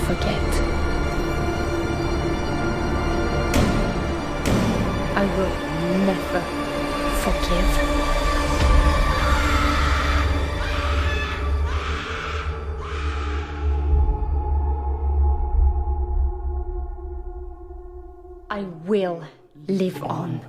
forget. I will never forgive. I will live on.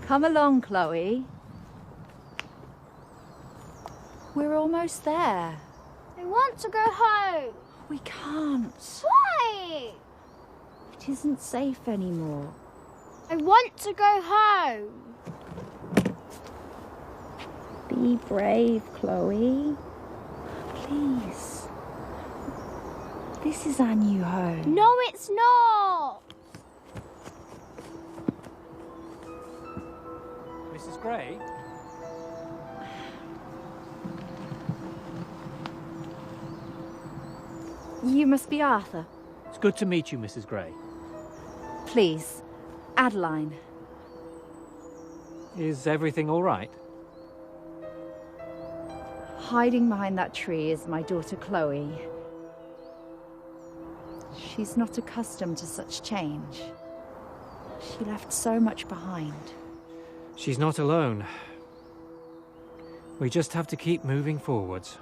Come along, Chloe. We're almost there. I want to go home. We can't. Why? It isn't safe anymore. I want to go home. Be brave, Chloe. Please. This is our new home. No, it's not. Mrs. Gray? You must be Arthur. It's good to meet you, Mrs. Gray. Please, Adeline. Is everything all right? Hiding behind that tree is my daughter Chloe. She's not accustomed to such change. She left so much behind. She's not alone. We just have to keep moving forwards.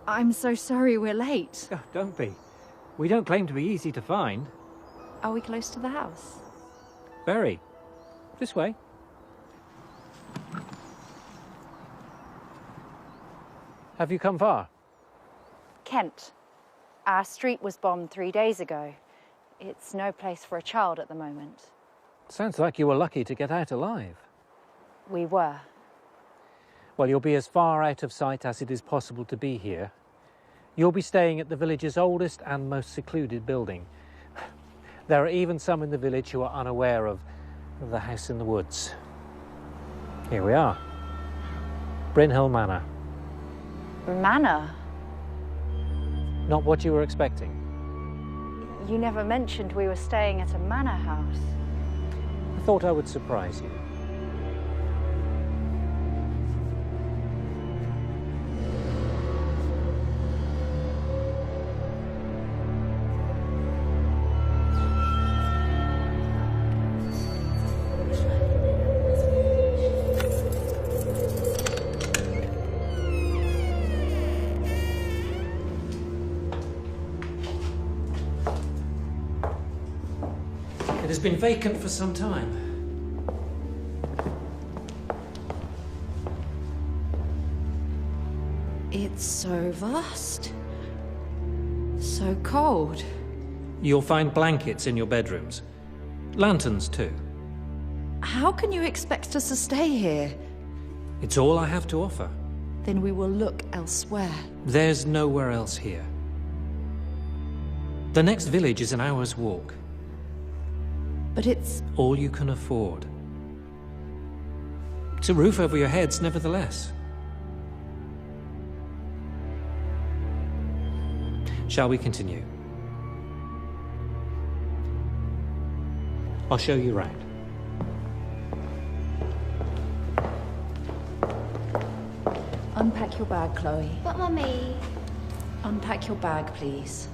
I'm so sorry we're late. Oh, don't be. We don't claim to be easy to find. Are we close to the house? Very. This way. Have you come far? Kent. Our street was bombed 3 days ago. It's no place for a child at the moment. Sounds like you were lucky to get out alive. We were. Well, you'll be as far out of sight as it is possible to be here. You'll be staying at the village's oldest and most secluded building. There are even some in the village who are unaware of the house in the woods. Here we are. Brynhill Manor. Manor? Not what you were expecting. You never mentioned we were staying at a manor house. I thought I would surprise you. It has been vacant for some time. It's so vast. So cold. You'll find blankets in your bedrooms. Lanterns, too. How can you expect us to stay here? It's all I have to offer. Then we will look elsewhere. There's nowhere else here. The next village is an hour's walk. But it's... All you can afford. It's a roof over your heads, nevertheless. Shall we continue? I'll show you round. Unpack your bag, Chloe. But Mummy... Unpack your bag, please.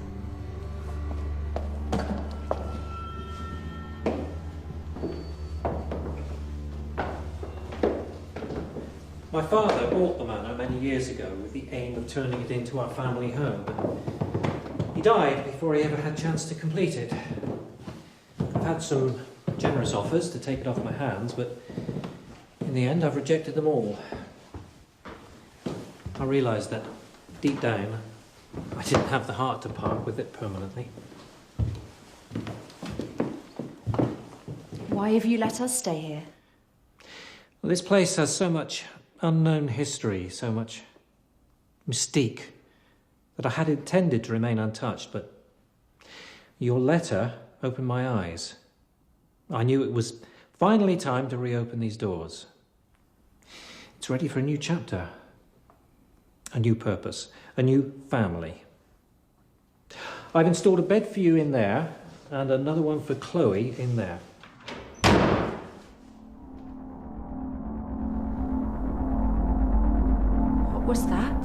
My father bought the manor many years ago with the aim of turning it into our family home, but he died before he ever had a chance to complete it. I've had some generous offers to take it off my hands, but in the end I've rejected them all. I realised that deep down I didn't have the heart to part with it permanently. Why have you let us stay here? Well, this place has so much unknown history, so much mystique, that I had intended to remain untouched, but your letter opened my eyes. I knew it was finally time to reopen these doors. It's ready for a new chapter, a new purpose, a new family. I've installed a bed for you in there and another one for Chloe in there. What was that?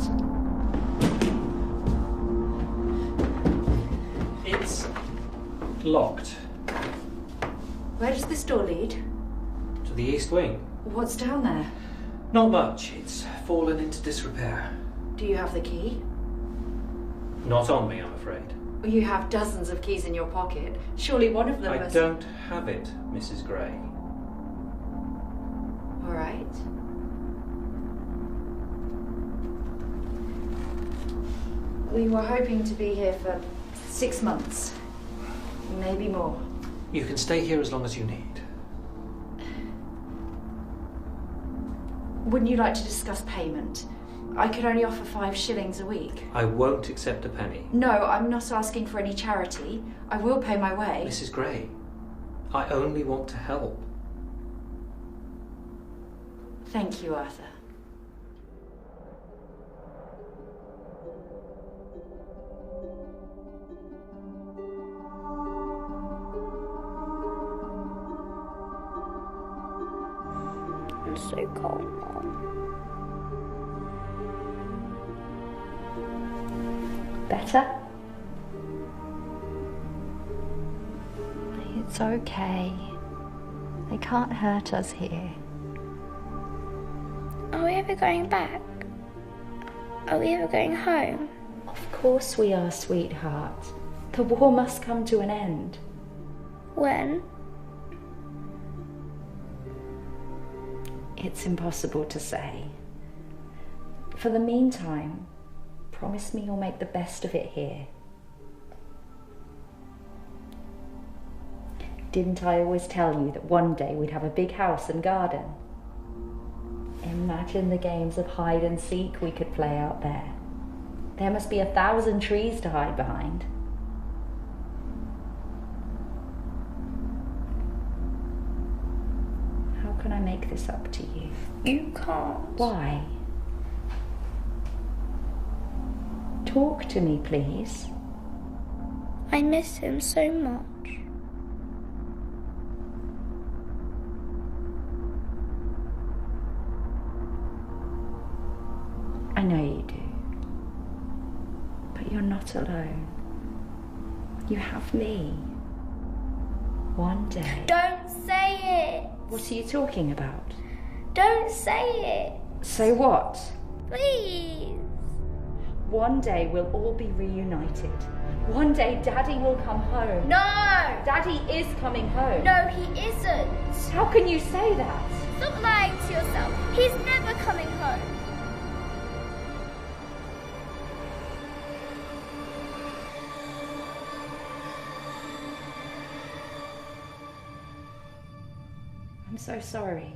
It's locked. Where does this door lead? To the east wing. What's down there? Not much. It's fallen into disrepair. Do you have the key? Not on me, I'm afraid. You have dozens of keys in your pocket. Surely one of them I don't have it, Mrs. Gray. All right. We were hoping to be here for 6 months. Maybe more. You can stay here as long as you need. Wouldn't you like to discuss payment? I could only offer 5 shillings a week. I won't accept a penny. No, I'm not asking for any charity. I will pay my way. Mrs. Gray, I only want to help. Thank you, Arthur. I'm so cold, Mom. Better? It's okay. They can't hurt us here. Are we ever going back? Are we ever going home? Of course we are, sweetheart. The war must come to an end. When? It's impossible to say. For the meantime, promise me you'll make the best of it here. Didn't I always tell you that one day we'd have a big house and garden? Imagine the games of hide and seek we could play out there. There must be 1,000 trees to hide behind. How can I make this up to you? You can't. Why? Talk to me, please. I miss him so much. I know you do. But you're not alone. You have me. One day. Don't say it. What are you talking about? Don't say it. Say what? Please. One day we'll all be reunited. One day Daddy will come home. No. Daddy is coming home. No, he isn't. How can you say that? Stop lying to yourself. He's never coming home. I'm so sorry.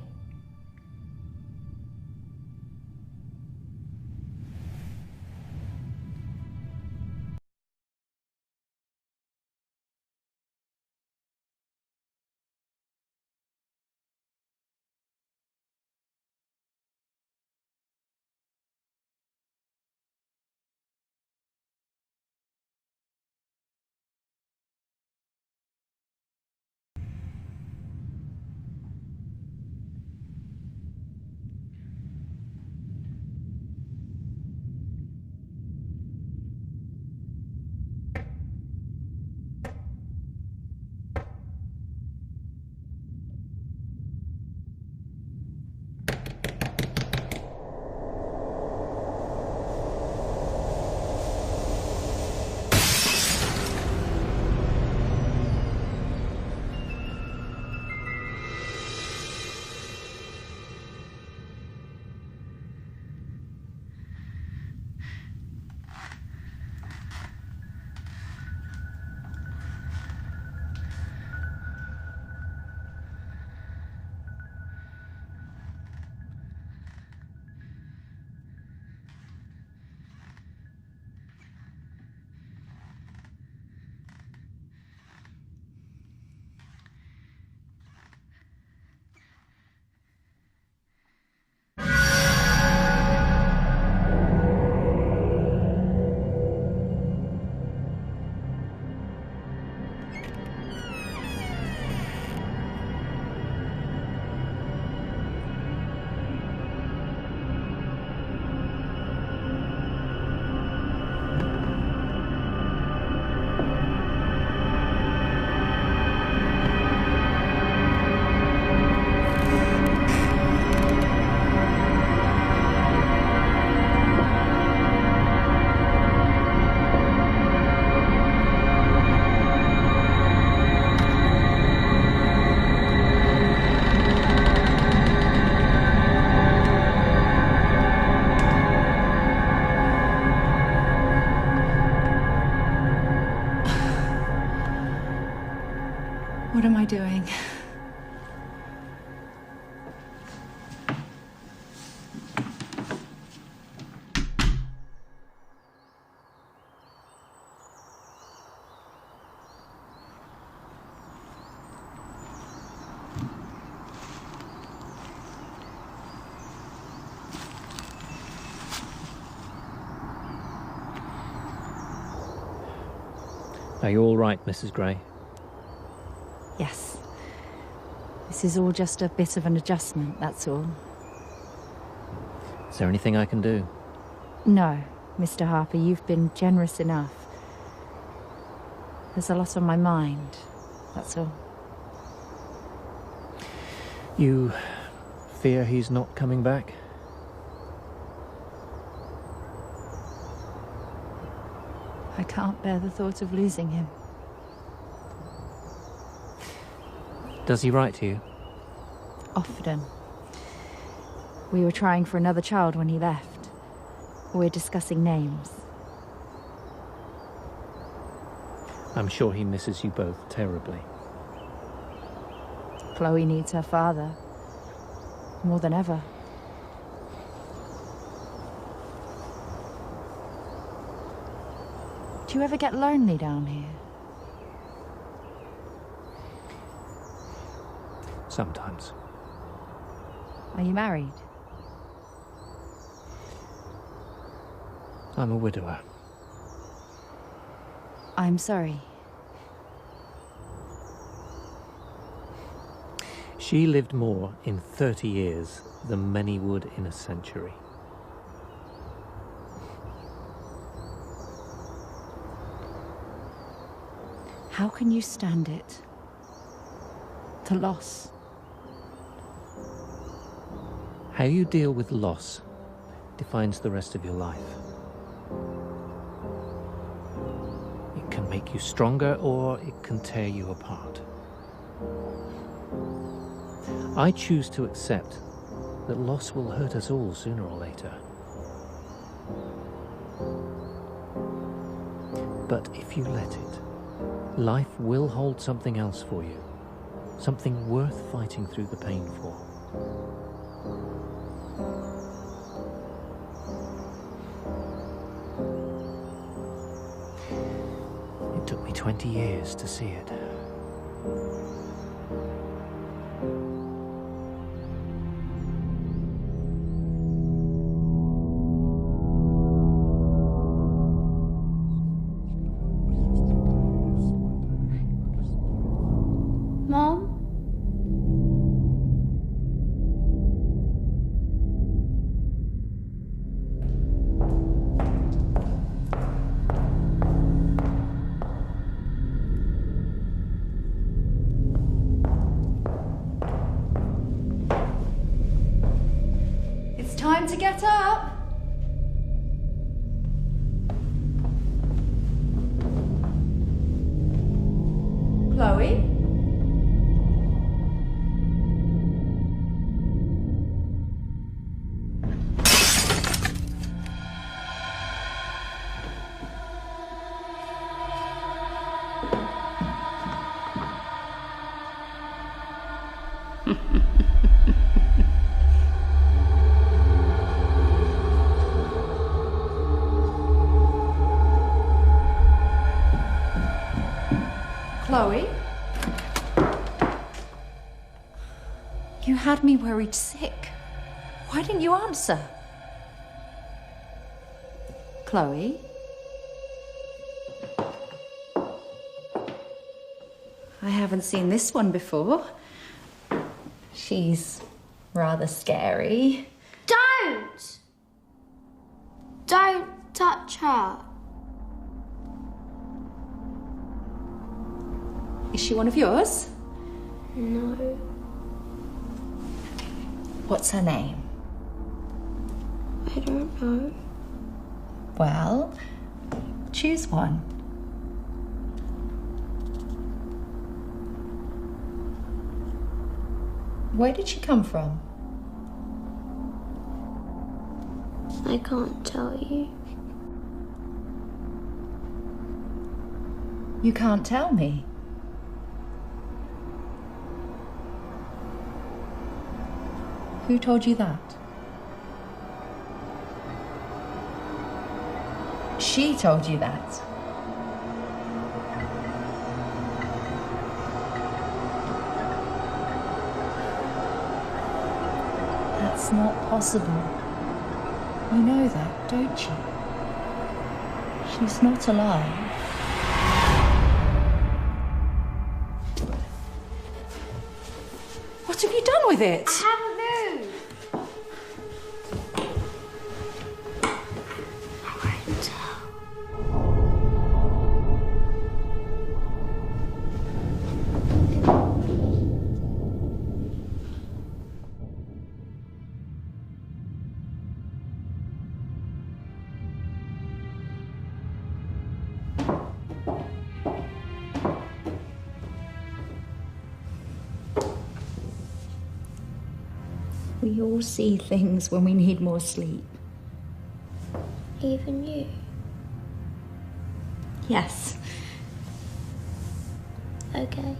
What am I doing? Are you all right, Mrs. Gray? Yes. This is all just a bit of an adjustment, that's all. Is there anything I can do? No, Mr. Harper, you've been generous enough. There's a lot on my mind, that's all. You fear he's not coming back? I can't bear the thought of losing him. Does he write to you? Often. We were trying for another child when he left. We're discussing names. I'm sure he misses you both terribly. Chloe needs her father. More than ever. Do you ever get lonely down here? Sometimes. Are you married? I'm a widower. I'm sorry. She lived more in 30 years than many would in a century. How can you stand it? The loss. How you deal with loss defines the rest of your life. It can make you stronger or it can tear you apart. I choose to accept that loss will hurt us all sooner or later. But if you let it, life will hold something else for you, something worth fighting through the pain for. It took me 20 years to see it. Mom? It's time to get up. Chloe? Chloe? You had me worried sick. Why didn't you answer? Chloe? I haven't seen this one before. She's rather scary. Don't! Don't touch her. Is she one of yours? No. What's her name? I don't know. Well, choose one. Where did she come from? I can't tell you. You can't tell me. Who told you that? She told you that. That's not possible. You know that, don't you? She's not alive. What have you done with it? I haven't moved. I won't tell. We all see things when we need more sleep. Even you. Yes. Okay.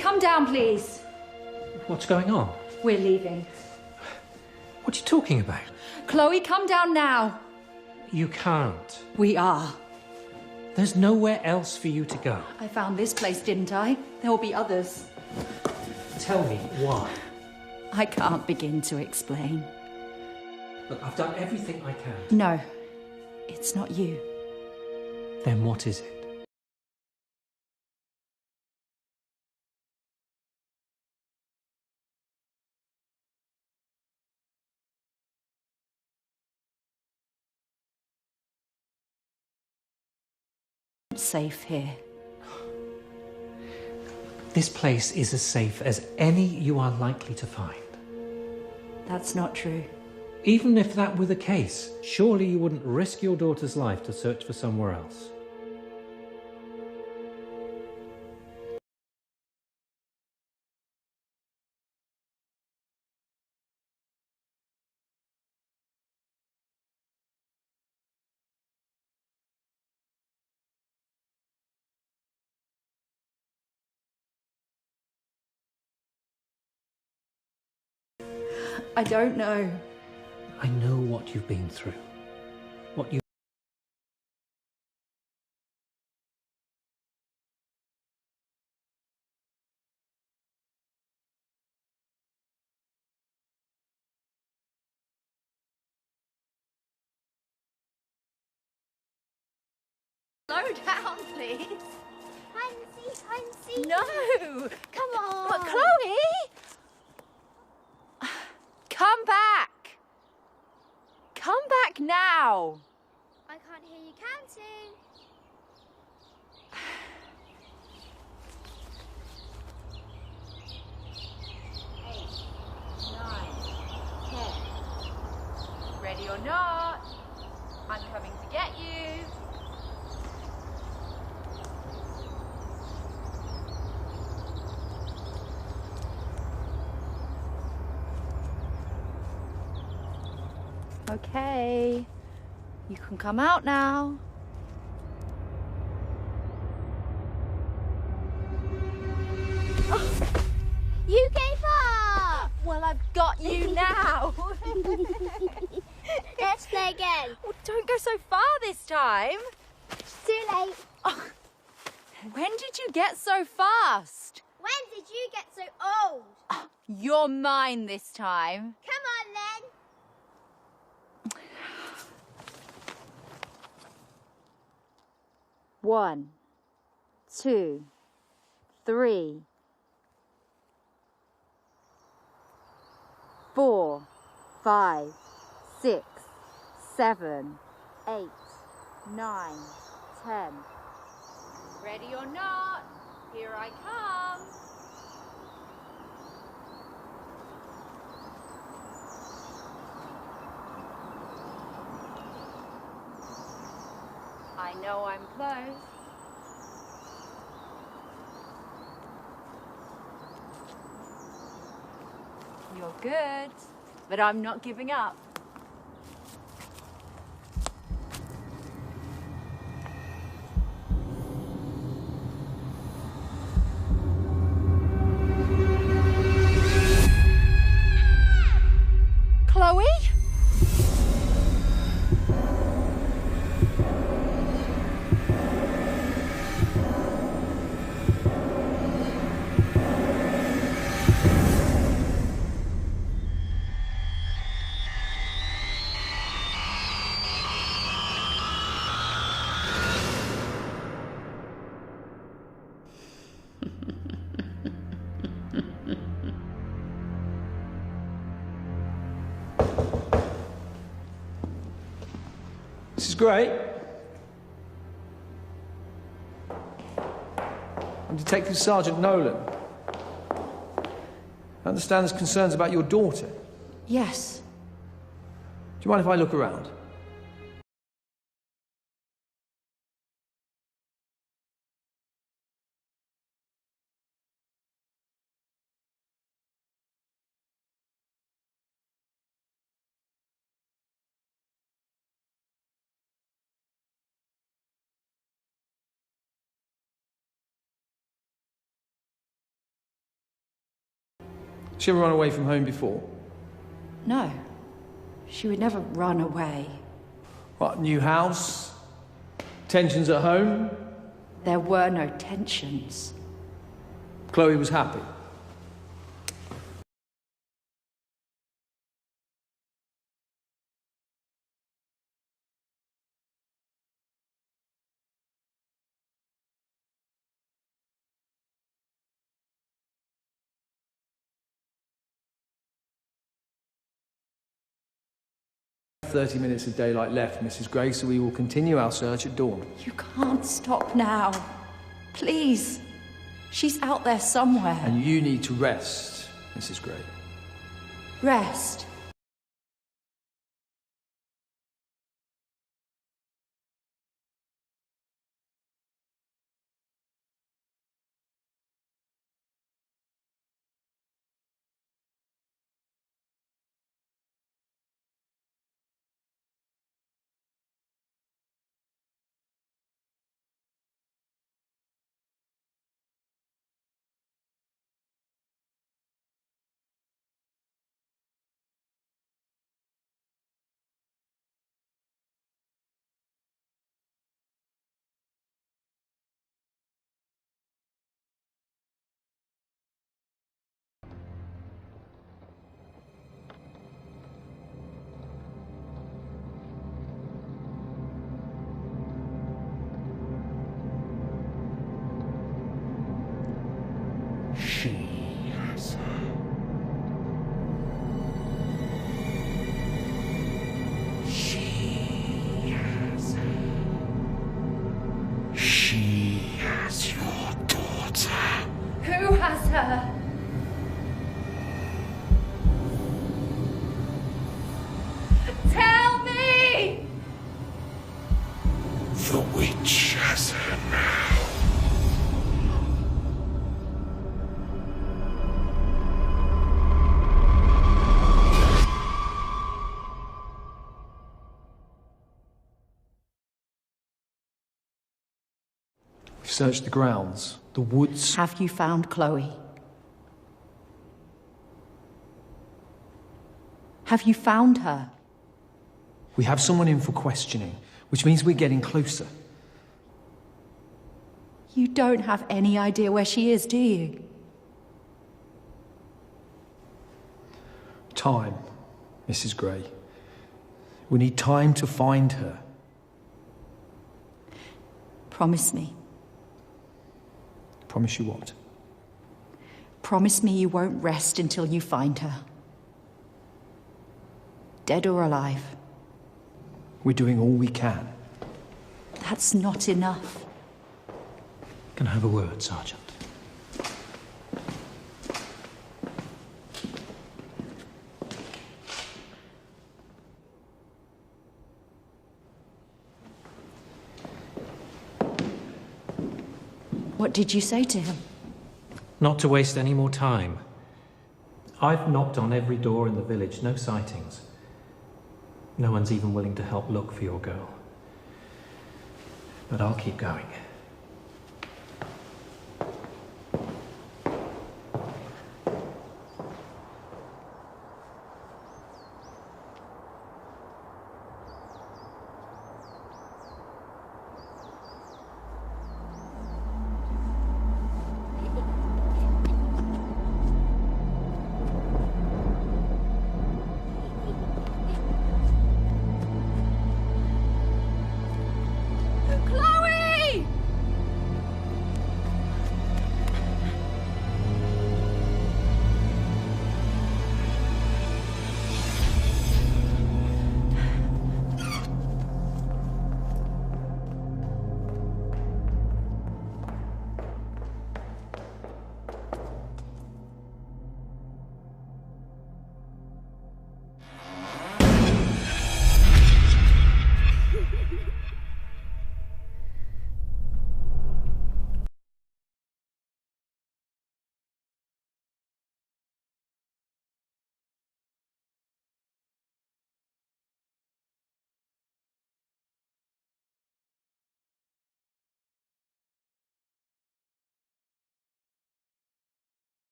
Come down, please. What's going on? We're leaving. What are you talking about? Chloe, come down now. You can't. We are. There's nowhere else for you to go. I found this place, didn't I? There will be others. Tell me why. I can't begin to explain. Look, I've done everything I can. No, it's not you. Then what is it? Safe here. This place is as safe as any you are likely to find. That's not true. Even if that were the case, surely you wouldn't risk your daughter's life to search for somewhere else. I don't know. I know what you've been through. What you... Slow down, please. Hide No! Come on. But Chloe! Come back! Come back now! I can't hear you counting. 8, 9, 10. Ready or not, I'm coming to get you. Okay, you can come out now. You gave up! Well, I've got you now. Let's play again. Well, don't go so far this time. It's too late. Oh, when did you get so fast? When did you get so old? Oh, you're mine this time. Come on then. One, two, three, 4, 5, 6, 7, 8, 9, 10. Ready or not, here I come. I know I'm close. You're good, but I'm not giving up. Chloe? This is great. I'm Detective Sergeant Nolan. I understand there's concerns about your daughter. Yes. Do you mind if I look around? She ever run away from home before? No, she would never run away. What, new house? Tensions at home? There were no tensions. Chloe was happy. "30 minutes of daylight left, Mrs. Gray, so we will continue our search at dawn." You can't stop now. Please. She's out there somewhere. And you need to rest, Mrs. Gray. Rest. Who has her? Tell me! The witch has her now. searched the grounds, the woods. Have you found Chloe? Have you found her? We have someone in for questioning, which means we're getting closer. You don't have any idea where she is, do you? Time, Mrs. Gray. We need time to find her. Promise me. Promise you what? Promise me you won't rest until you find her. Dead or alive. We're doing all we can. That's not enough. Can I have a word, Sergeant? What did you say to him? Not to waste any more time. I've knocked on every door in the village, no sightings. No one's even willing to help look for your girl. But I'll keep going.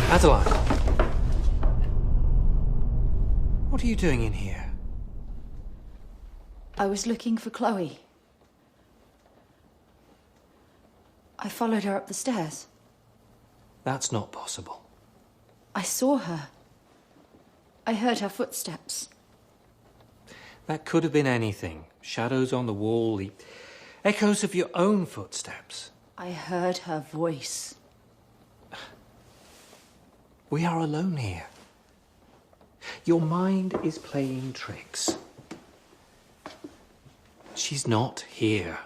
Adeline. What are you doing in here? I was looking for Chloe. I followed her up the stairs. That's not possible. I saw her. I heard her footsteps. That could have been anything. Shadows on the wall, the echoes of your own footsteps. I heard her voice. We are alone here. Your mind is playing tricks. She's not here.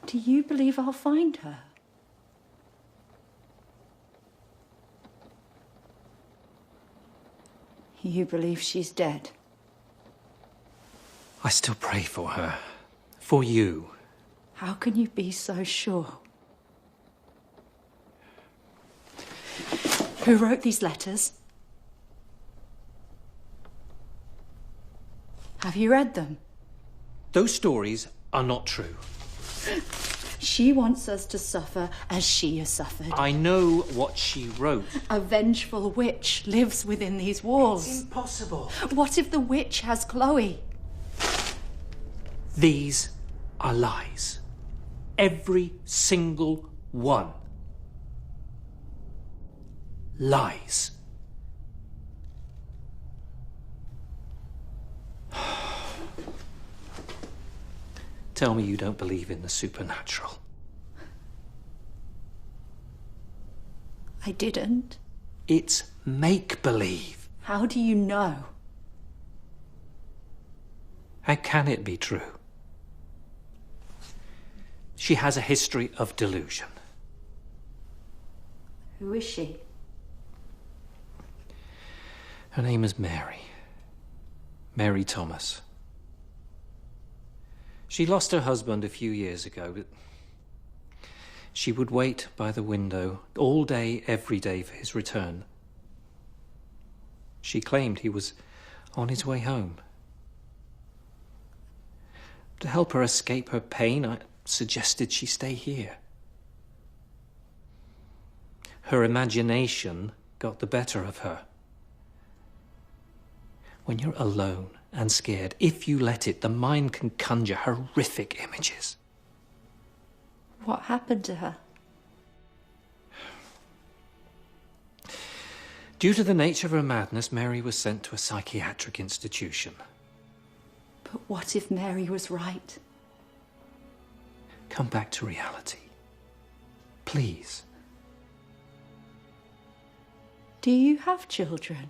Do you believe I'll find her? You believe she's dead? I still pray for her. For you. How can you be so sure? Who wrote these letters? Have you read them? Those stories are not true. She wants us to suffer as she has suffered. I know what she wrote. A vengeful witch lives within these walls. It's impossible. What if the witch has Chloe? These are lies. Every single one. Lies. Tell me you don't believe in the supernatural. I didn't. It's make-believe. How do you know? How can it be true? She has a history of delusion. Who is she? Her name is Mary. Mary Thomas. She lost her husband a few years ago, but she would wait by the window all day, every day for his return. She claimed he was on his way home. To help her escape her pain, I suggested she stay here. Her imagination got the better of her. When you're alone and scared, if you let it, the mind can conjure horrific images. What happened to her? Due to the nature of her madness, Mary was sent to a psychiatric institution. But what if Mary was right? Come back to reality. Please. Do you have children?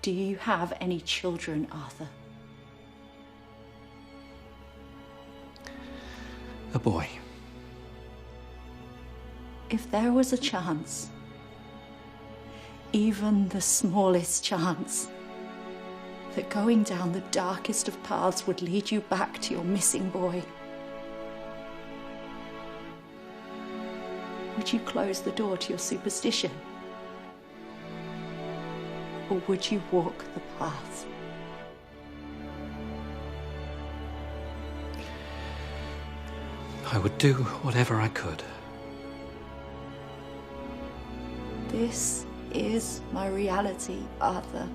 Do you have any children, Arthur? A boy. If there was a chance, even the smallest chance, that going down the darkest of paths would lead you back to your missing boy, would you close the door to your superstition? Or would you walk the path? I would do whatever I could. This is my reality, Arthur.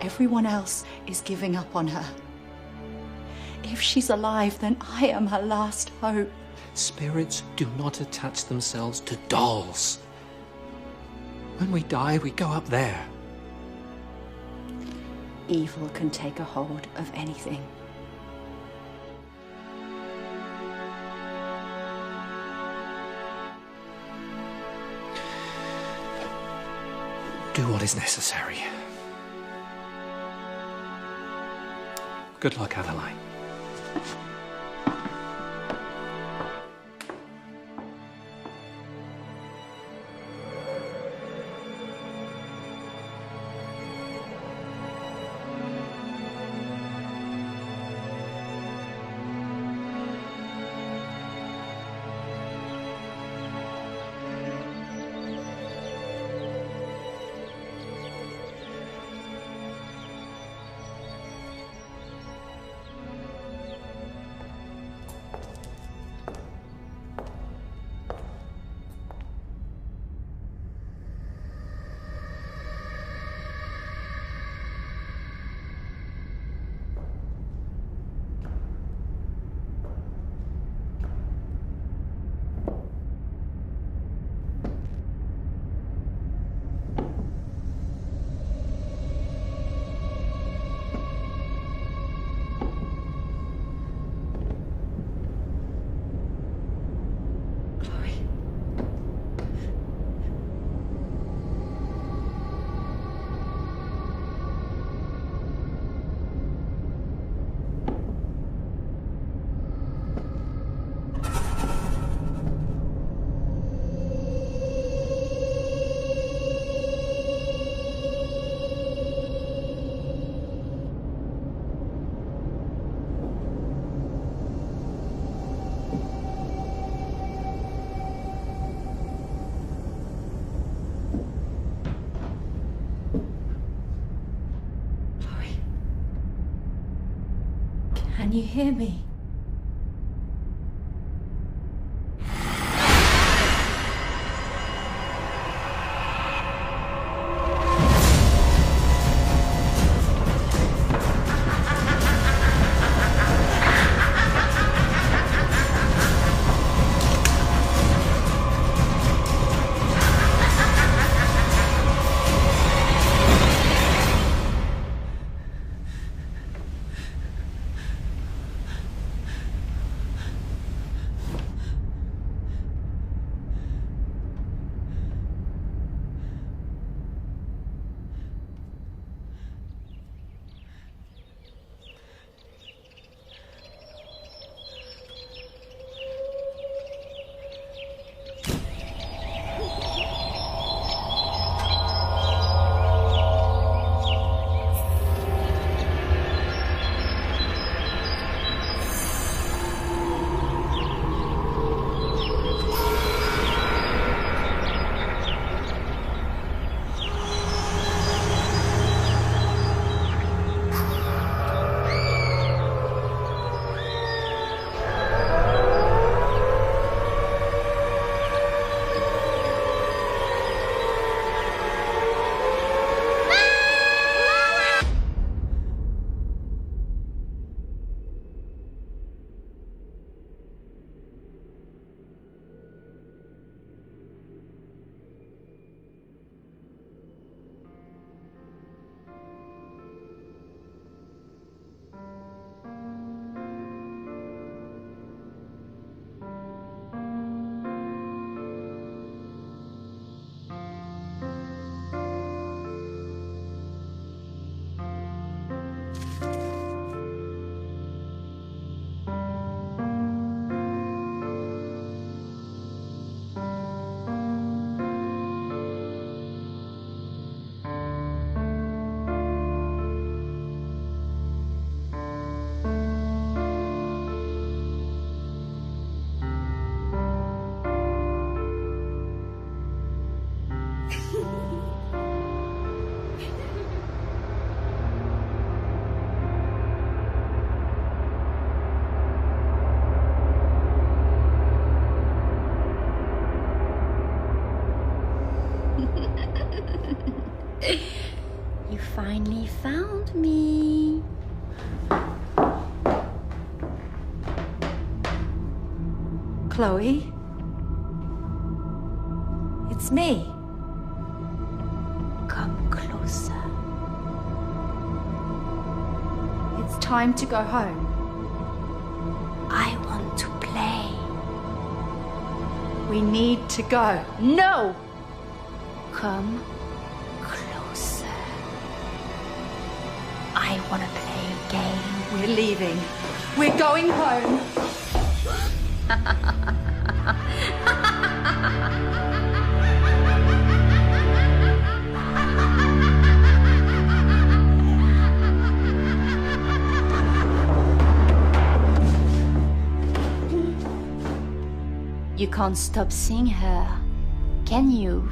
Everyone else is giving up on her. If she's alive, then I am her last hope. Spirits do not attach themselves to dolls. When we die, we go up there. Evil can take a hold of anything. Do what is necessary. Good luck, Adeline. you hear me? You finally found me. Chloe? It's me. Come closer. It's time to go home. I want to play. We need to go. No! Come closer. I want to play a game. We're leaving. We're going home. You can't stop seeing her, can you?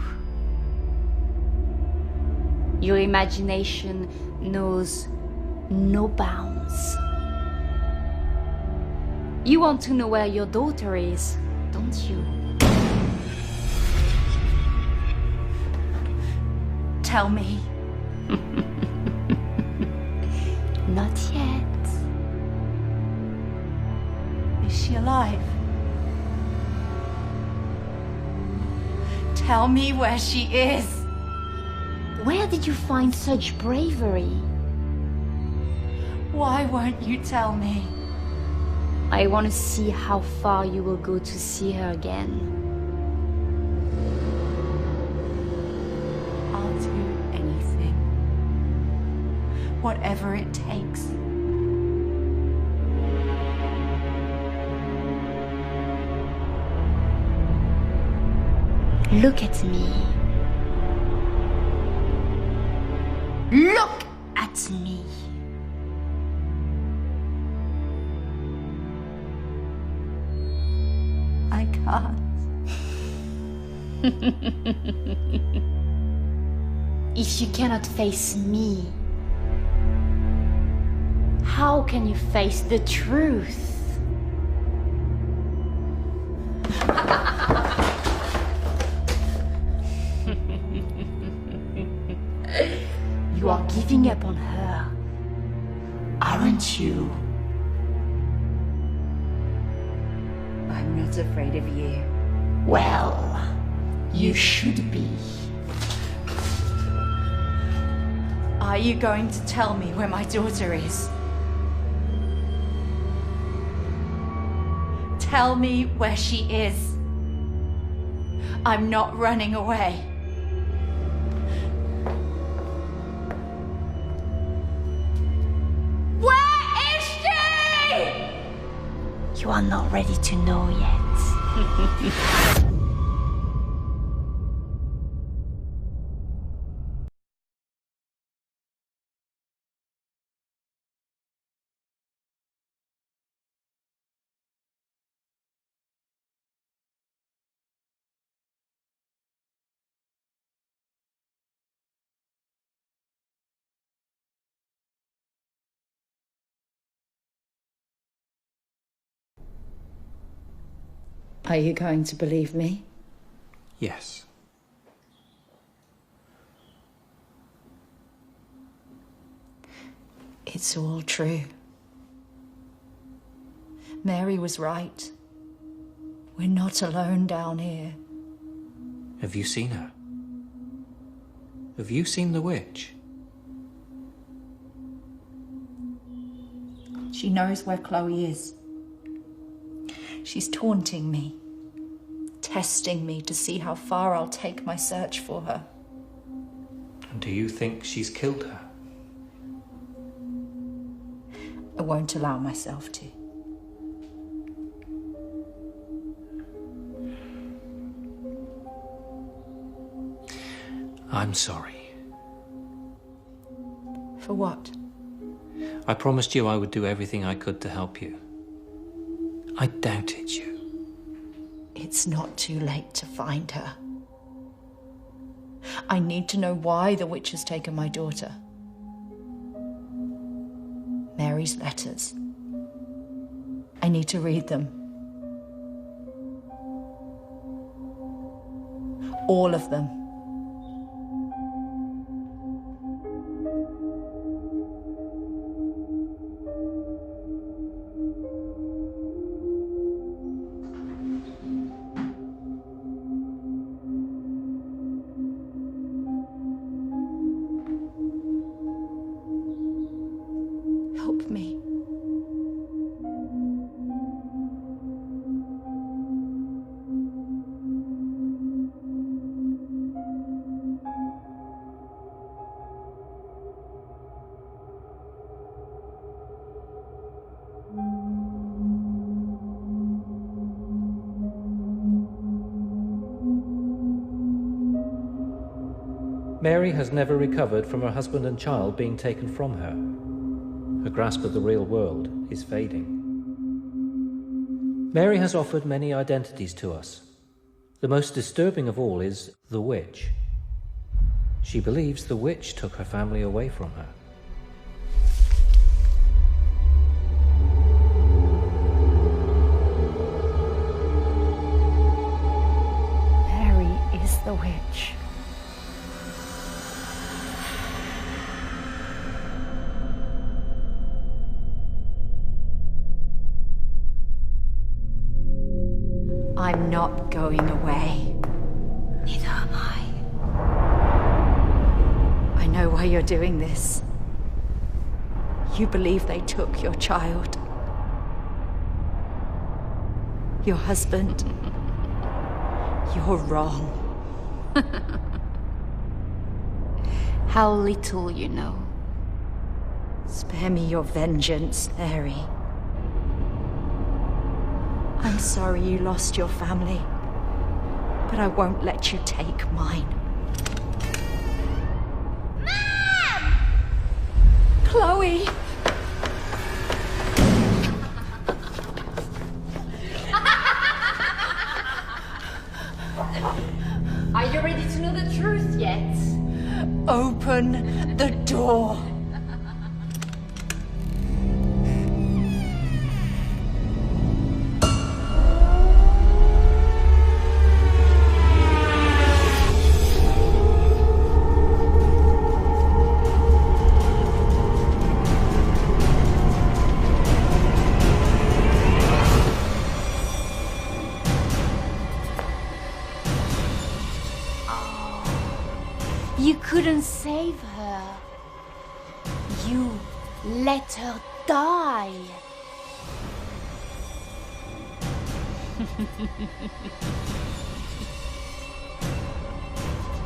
Your imagination knows no bounds. You want to know where your daughter is, don't you? Tell me. Not yet. Is she alive? Tell me where she is. Where did you find such bravery? Why won't you tell me? I want to see how far you will go to see her again. I'll do anything. Whatever it takes. Look at me. Look at me. I can't. If you cannot face me, How can you face the truth? You are giving up on her, aren't you? I'm not afraid of you. Well, you should be. Are you going to tell me where my daughter is? Tell me where she is. I'm not running away. Where is she? You are not ready to know yet. Are you going to believe me? Yes. It's all true. Mary was right. We're not alone down here. Have you seen her? Have you seen the witch? She knows where Chloe is. She's taunting me, testing me to see how far I'll take my search for her. And do you think she's killed her? I won't allow myself to. I'm sorry. For what? I promised you I would do everything I could to help you. I doubted you. It's not too late to find her. I need to know why the witch has taken my daughter. Mary's letters. I need to read them. All of them. Help me. Mary has never recovered from her husband and child being taken from her. Her grasp of the real world is fading. Mary has offered many identities to us. The most disturbing of all is the witch. She believes the witch took her family away from her. Mary is the witch. I'm not going away. Neither am I. I know why you're doing this. You believe they took your child. Your husband. You're wrong. How little you know. Spare me your vengeance, Mary. I'm sorry you lost your family, but I won't let you take mine. Mom! Chloe! Are you ready to know the truth yet? Open the door. You couldn't save her. You let her die.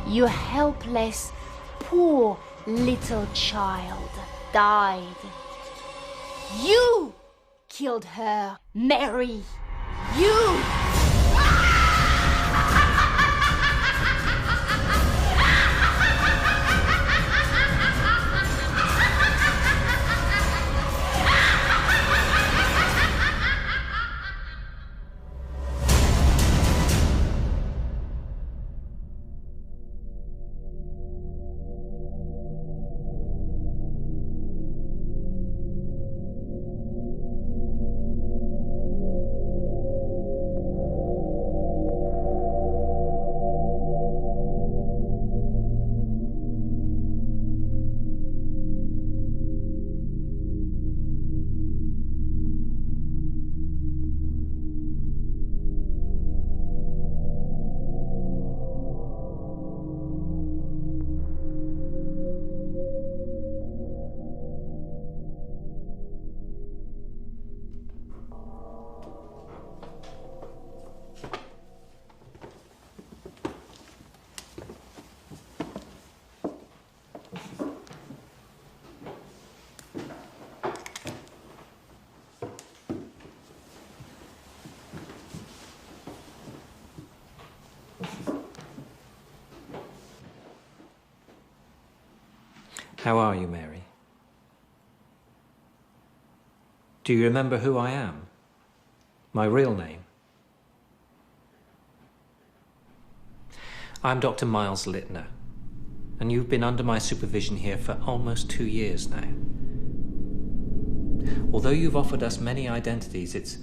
Your helpless, poor little child died. You killed her, Mary. You! How are you, Mary? Do you remember who I am? My real name? I'm Dr. Miles Littner, and you've been under my supervision here for almost 2 years now. Although you've offered us many identities, it's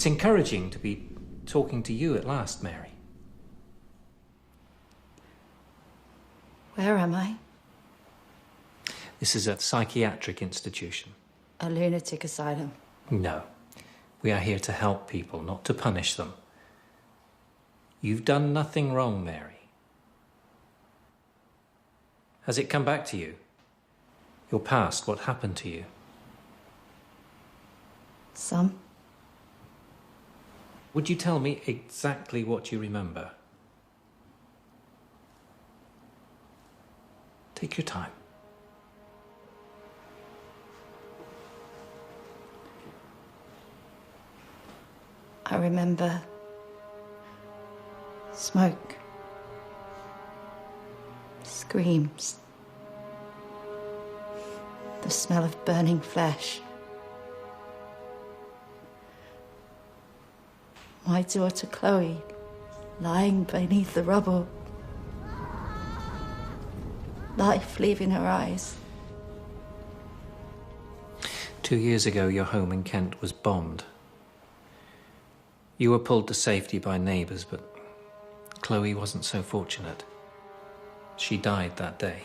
encouraging to be talking to you at last, Mary. Where am I? This is a psychiatric institution. A lunatic asylum. No. We are here to help people, not to punish them. You've done nothing wrong, Mary. Has it come back to you? Your past, what happened to you? Some. Would you tell me exactly what you remember? Take your time. I remember smoke, screams, the smell of burning flesh. My daughter Chloe lying beneath the rubble, life leaving her eyes. 2 years ago, your home in Kent was bombed. You were pulled to safety by neighbours, but Chloe wasn't so fortunate. She died that day.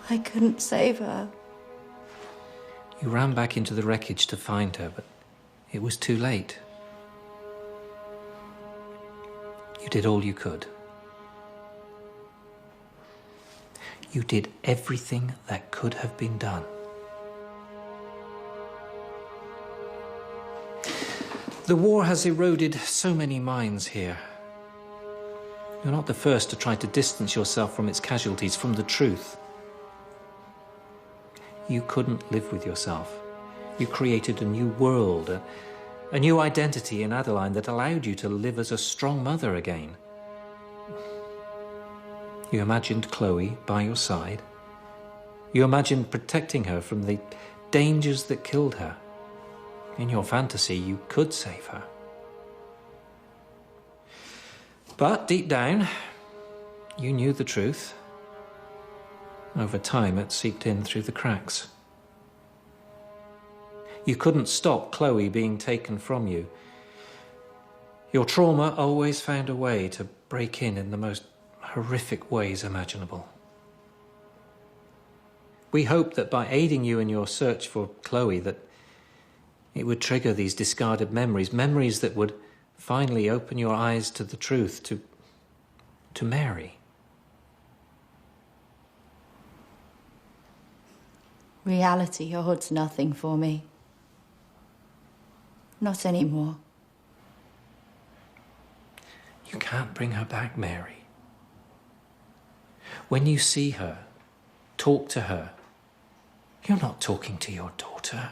I couldn't save her. You ran back into the wreckage to find her, but it was too late. You did all you could. You did everything that could have been done. The war has eroded so many minds here. You're not the first to try to distance yourself from its casualties, from the truth. You couldn't live with yourself. You created a new world, a new identity in Adeline that allowed you to live as a strong mother again. You imagined Chloe by your side. You imagined protecting her from the dangers that killed her. In your fantasy, you could save her. But deep down, you knew the truth. Over time, it seeped in through the cracks. You couldn't stop Chloe being taken from you. Your trauma always found a way to break in the most horrific ways imaginable. We hoped that by aiding you in your search for Chloe, that it would trigger these discarded memories, memories that would finally open your eyes to the truth, to to Mary. Reality holds nothing for me. Not anymore. You can't bring her back, Mary. When you see her, talk to her, you're not talking to your daughter.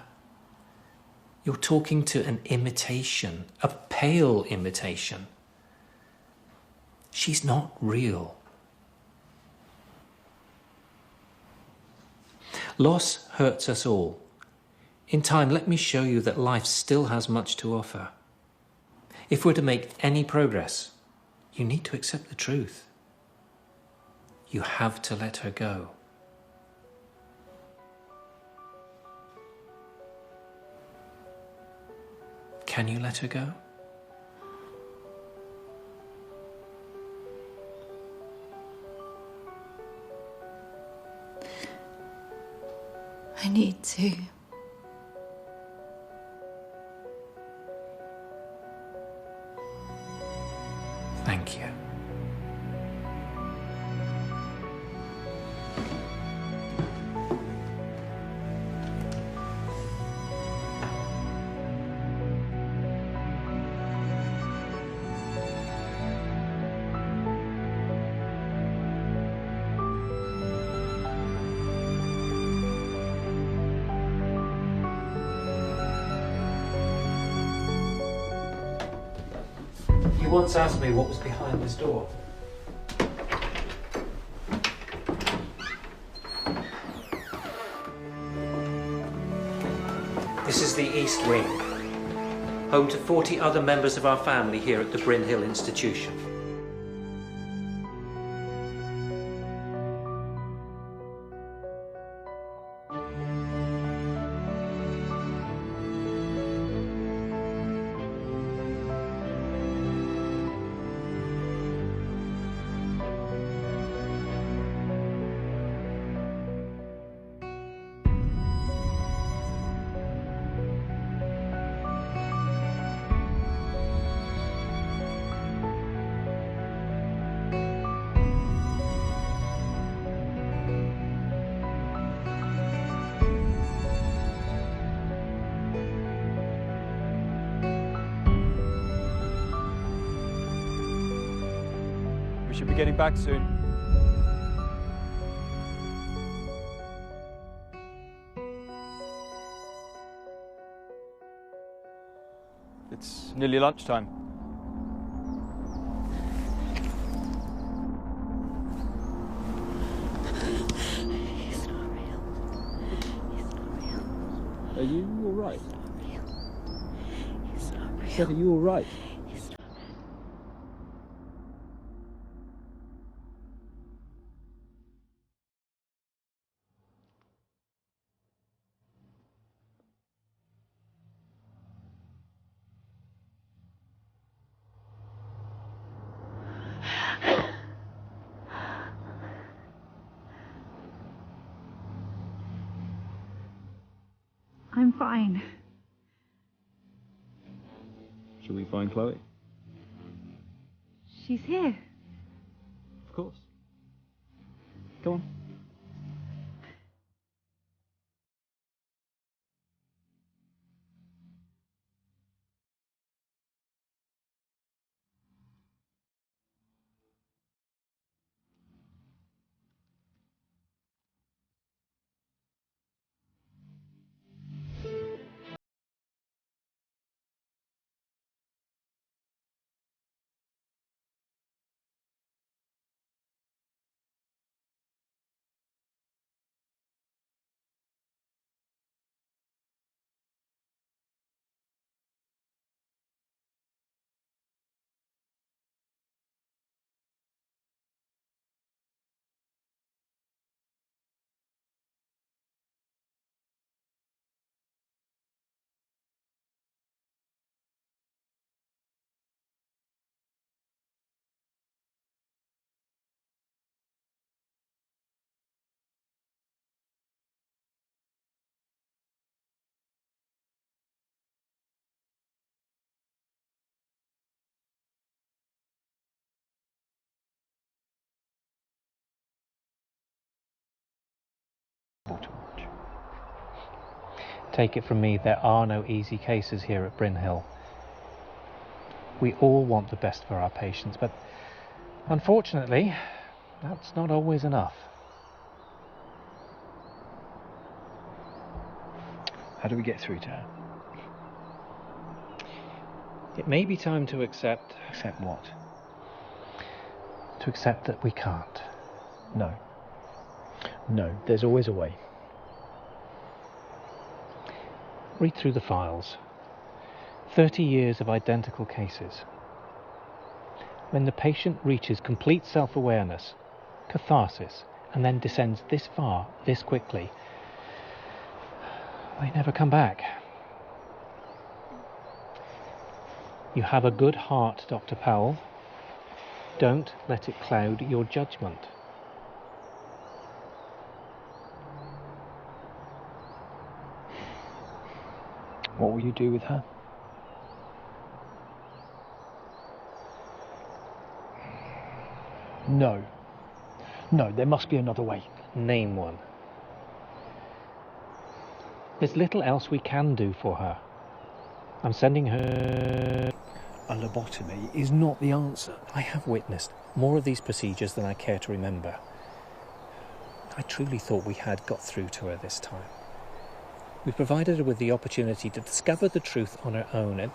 You're talking to an imitation, a pale imitation. She's not real. Loss hurts us all. In time, let me show you that life still has much to offer. If we're to make any progress, you need to accept the truth. You have to let her go. Can you let her go? I need to. Thank you. You once asked me what was behind this door. This is the East Wing, home to 40 other members of our family here at the Bryn Hill Institution. We should be getting back soon. It's nearly lunchtime. He's not real. He's not real. Are you all right? He's not real. Said, are you all right? He's not. I'm fine. Shall we find Chloe? She's here. Of course. Come on. Take it from me, there are no easy cases here at Bryn Hill. We all want the best for our patients, but unfortunately, that's not always enough. How do we get through to her? It may be time to accept... Accept what? To accept that we can't. No. No, there's always a way. Read through the files. 30 years of identical cases. When the patient reaches complete self-awareness, catharsis, and then descends this far, this quickly, they never come back. You have a good heart, Dr. Powell. Don't let it cloud your judgment. What will you do with her? No. No, there must be another way. Name one. There's little else we can do for her. I'm sending her... A lobotomy is not the answer. I have witnessed more of these procedures than I care to remember. I truly thought we had got through to her this time. We provided her with the opportunity to discover the truth on her own, and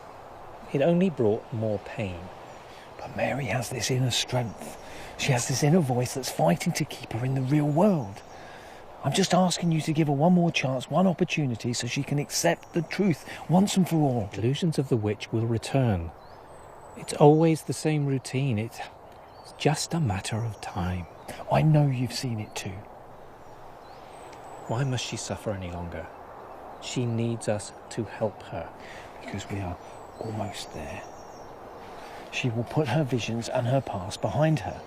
it only brought more pain. But Mary has this inner strength. She has this inner voice that's fighting to keep her in the real world. I'm just asking you to give her one more chance, one opportunity, so she can accept the truth once and for all. Delusions of the witch will return. It's always the same routine. It's just a matter of time. I know you've seen it too. Why must she suffer any longer? She needs us to help her. Because we are almost there. She will put her visions and her past behind her.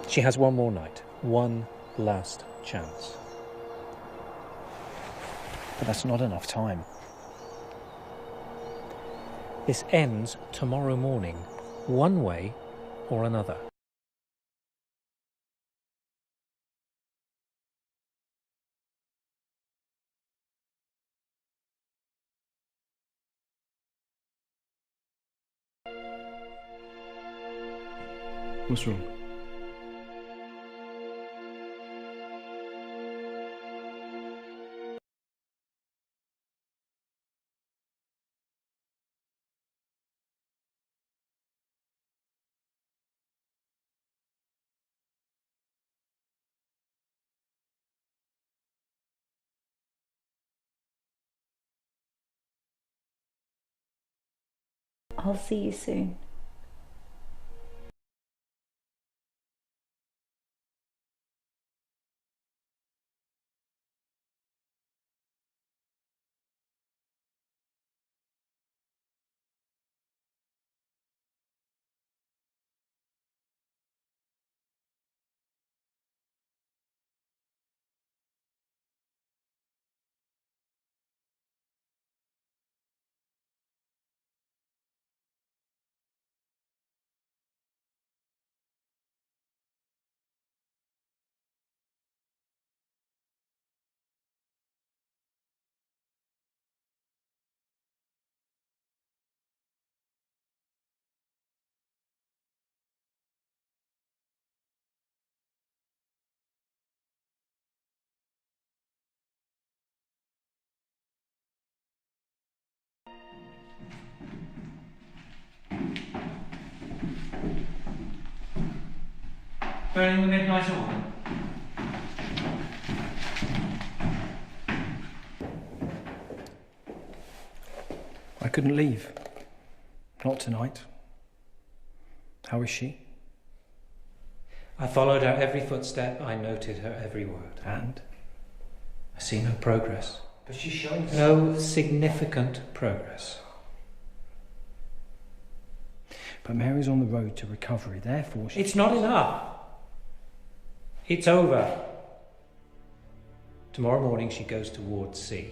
She has one more night, one last chance. But that's not enough time. This ends tomorrow morning, one way or another. What's wrong? I'll see you soon. Burning the midnight oil. I couldn't leave. Not tonight. How is she? I followed her every footstep, I noted her every word. And? I see no progress. But she's showing... No significant progress. But Mary's on the road to recovery, therefore she... It's not enough. It's over. Tomorrow morning she goes towards sea.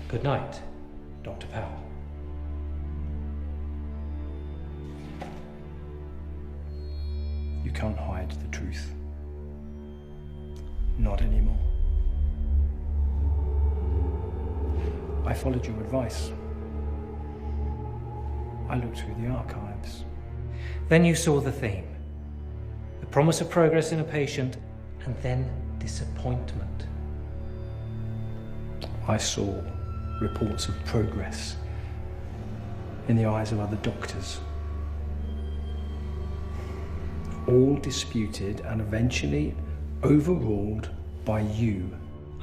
Good night, Dr. Powell. You can't hide the truth. Not anymore. I followed your advice. I looked through the archives. Then you saw the theme. The promise of progress in a patient, and then disappointment. I saw reports of progress in the eyes of other doctors. All disputed and eventually overruled by you.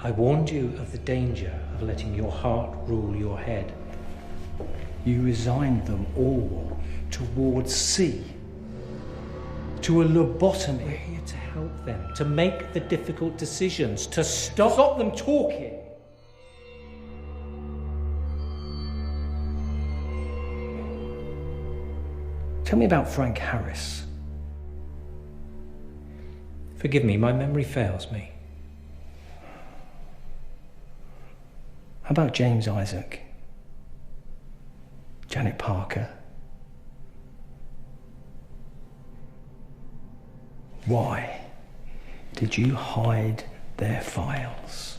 I warned you of the danger of letting your heart rule your head. You resigned them all towards C, to a lobotomy. We're here to help them, to make the difficult decisions, to stop them talking. Tell me about Frank Harris. Forgive me, my memory fails me. How about James Isaac? Janet Parker? Why did you hide their files?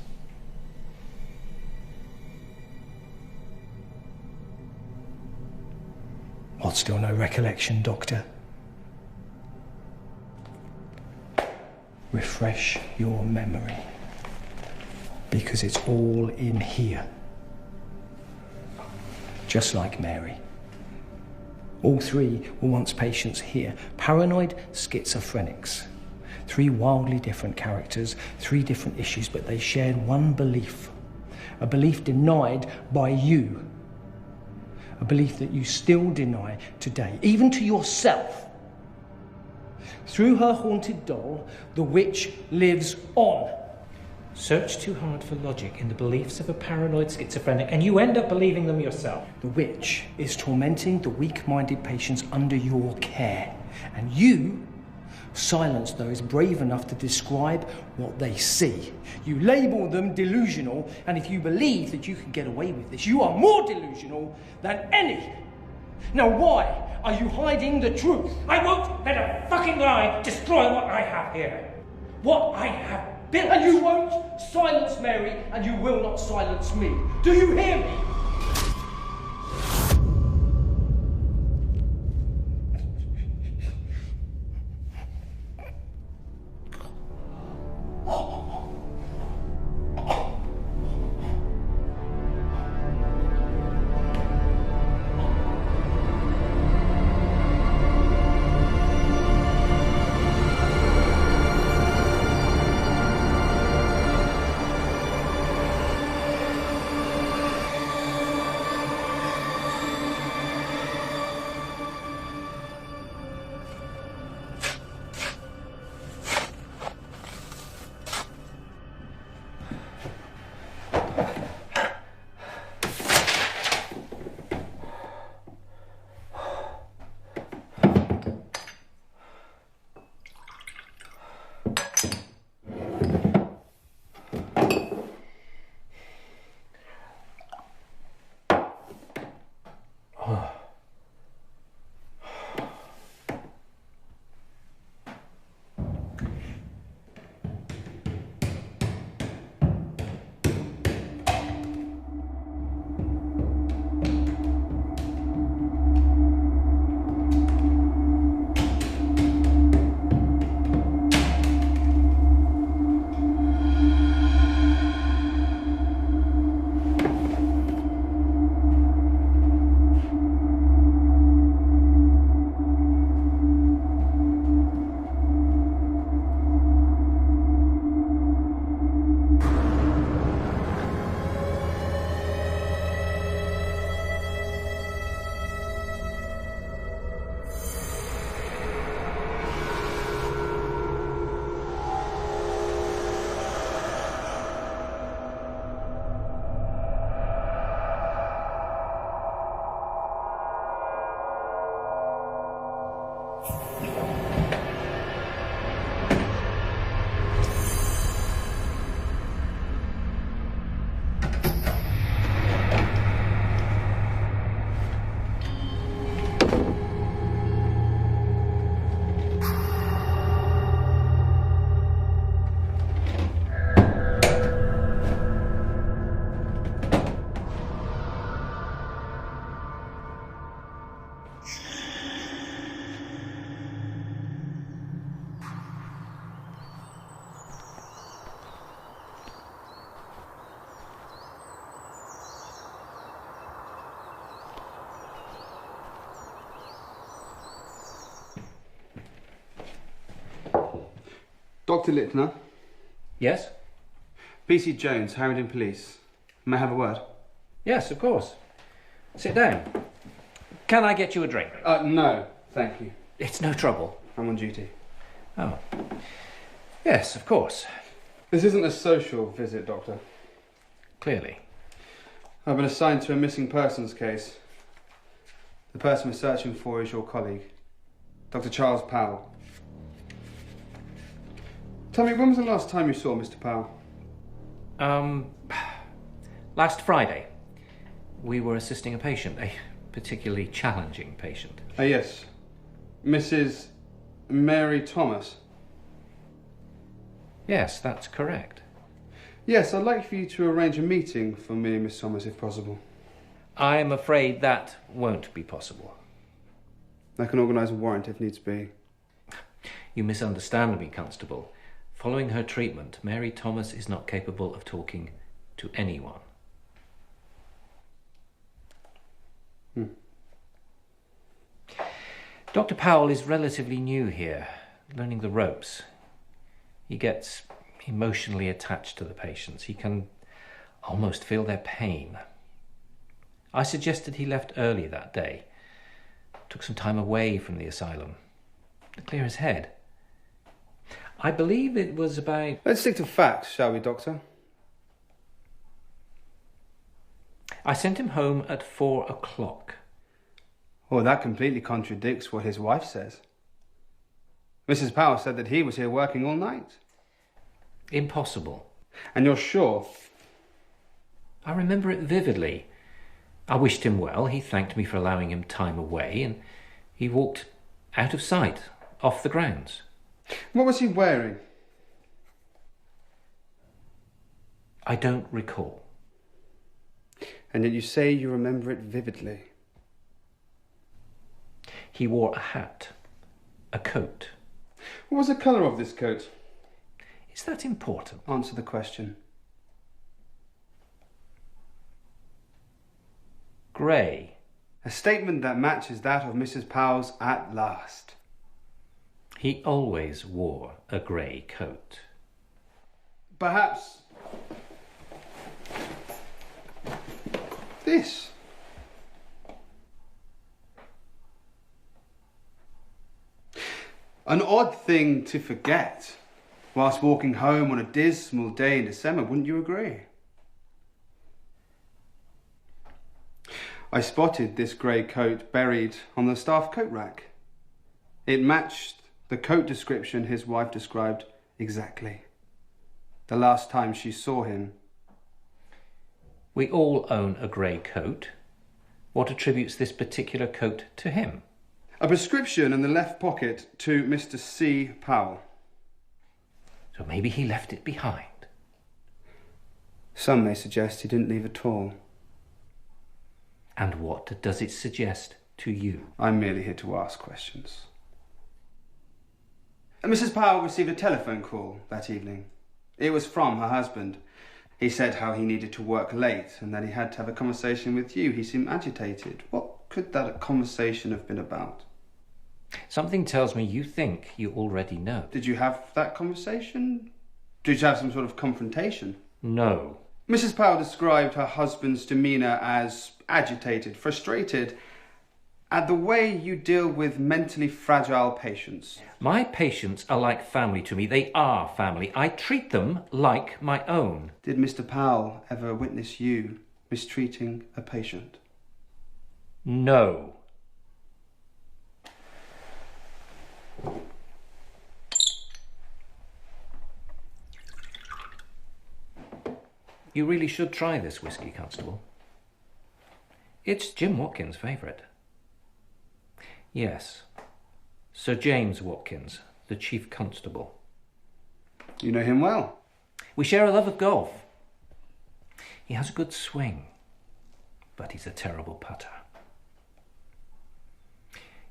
What, still no recollection, Doctor? Refresh your memory, because it's all in here. Just like Mary. All three were once patients here, paranoid schizophrenics. 3 wildly different characters, 3 different issues, but they shared one belief. A belief denied by you. A belief that you still deny today, even to yourself. Through her haunted doll, the witch lives on. Search too hard for logic in the beliefs of a paranoid schizophrenic, and you end up believing them yourself. The witch is tormenting the weak-minded patients under your care, and you silence those brave enough to describe what they see. You label them delusional, and if you believe that you can get away with this, you are more delusional than any. Now why are you hiding the truth? I won't let a fucking lie destroy what I have here. What I have built. And you won't silence Mary, and you will not silence me. Do you hear me? Dr. Littner. Yes? PC Jones, Harrington Police. May I have a word? Yes, of course. Sit down. Can I get you a drink? No, thank you. It's no trouble. I'm on duty. Oh. Yes, of course. This isn't a social visit, Doctor. Clearly. I've been assigned to a missing persons case. The person we're searching for is your colleague, Dr. Charles Powell. Tell me, when was the last time you saw Mr. Powell? Last Friday. We were assisting a patient, a particularly challenging patient. Yes. Mrs. Mary Thomas. Yes, that's correct. Yes, I'd like for you to arrange a meeting for me and Miss Thomas, if possible. I'm afraid that won't be possible. I can organise a warrant if needs be. You misunderstand me, Constable. Following her treatment, Mary Thomas is not capable of talking to anyone. Dr. Powell is relatively new here, learning the ropes. He gets emotionally attached to the patients. He can almost feel their pain. I suggested he left early that day. Took some time away from the asylum to clear his head. I believe it was about... Let's stick to facts, shall we, Doctor? I sent him home at 4 o'clock. Oh, that completely contradicts what his wife says. Mrs. Powell said that he was here working all night. Impossible. And you're sure? I remember it vividly. I wished him well. He thanked me for allowing him time away, and he walked out of sight, off the grounds. What was he wearing? I don't recall. And yet you say you remember it vividly. He wore a hat, a coat. What was the colour of this coat? Is that important? Answer the question. Grey. A statement that matches that of Mrs. Powell's at last. He always wore a grey coat. Perhaps... this. An odd thing to forget whilst walking home on a dismal day in December, wouldn't you agree? I spotted this grey coat buried on the staff coat rack. It matched the coat description his wife described exactly. The last time she saw him. We all own a grey coat. What attributes this particular coat to him? A prescription in the left pocket to Mr. C. Powell. So maybe he left it behind. Some may suggest he didn't leave at all. And what does it suggest to you? I'm merely here to ask questions. Mrs. Powell received a telephone call that evening. It was from her husband. He said how he needed to work late and that he had to have a conversation with you. He seemed agitated. What could that conversation have been about? Something tells me you think you already know. Did you have that conversation? Did you have some sort of confrontation? No. Mrs. Powell described her husband's demeanour as agitated, frustrated at the way you deal with mentally fragile patients. My patients are like family to me. They are family. I treat them like my own. Did Mr. Powell ever witness you mistreating a patient? No. You really should try this whiskey, Constable. It's Jim Watkins' favourite. Yes, Sir James Watkins, the Chief Constable. You know him well. We share a love of golf. He has a good swing, but he's a terrible putter.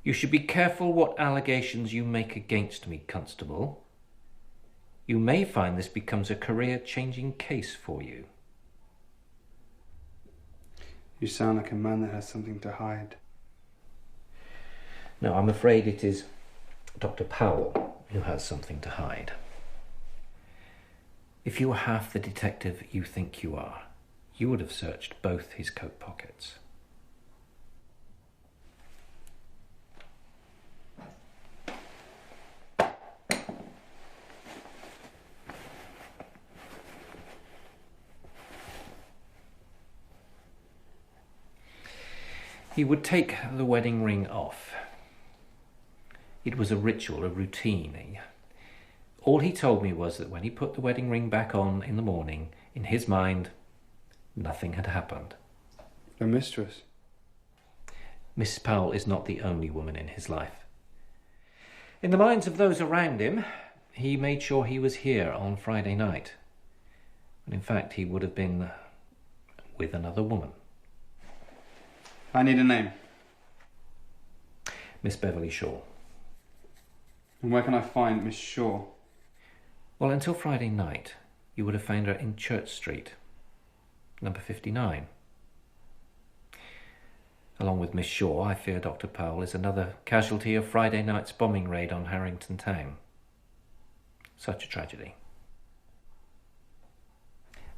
You should be careful what allegations you make against me, Constable. You may find this becomes a career-changing case for you. You sound like a man that has something to hide. No, I'm afraid it is Dr. Powell who has something to hide. If you were half the detective you think you are, you would have searched both his coat pockets. He would take the wedding ring off. It was a ritual, a routine. All he told me was that when he put the wedding ring back on in the morning, in his mind, nothing had happened. A mistress? Miss Powell is not the only woman in his life. In the minds of those around him, he made sure he was here on Friday night. And in fact, he would have been with another woman. I need a name. Miss Beverly Shaw. And where can I find Miss Shaw? Well, until Friday night, you would have found her in Church Street, number 59. Along with Miss Shaw, I fear Dr. Powell is another casualty of Friday night's bombing raid on Harrington Town. Such a tragedy.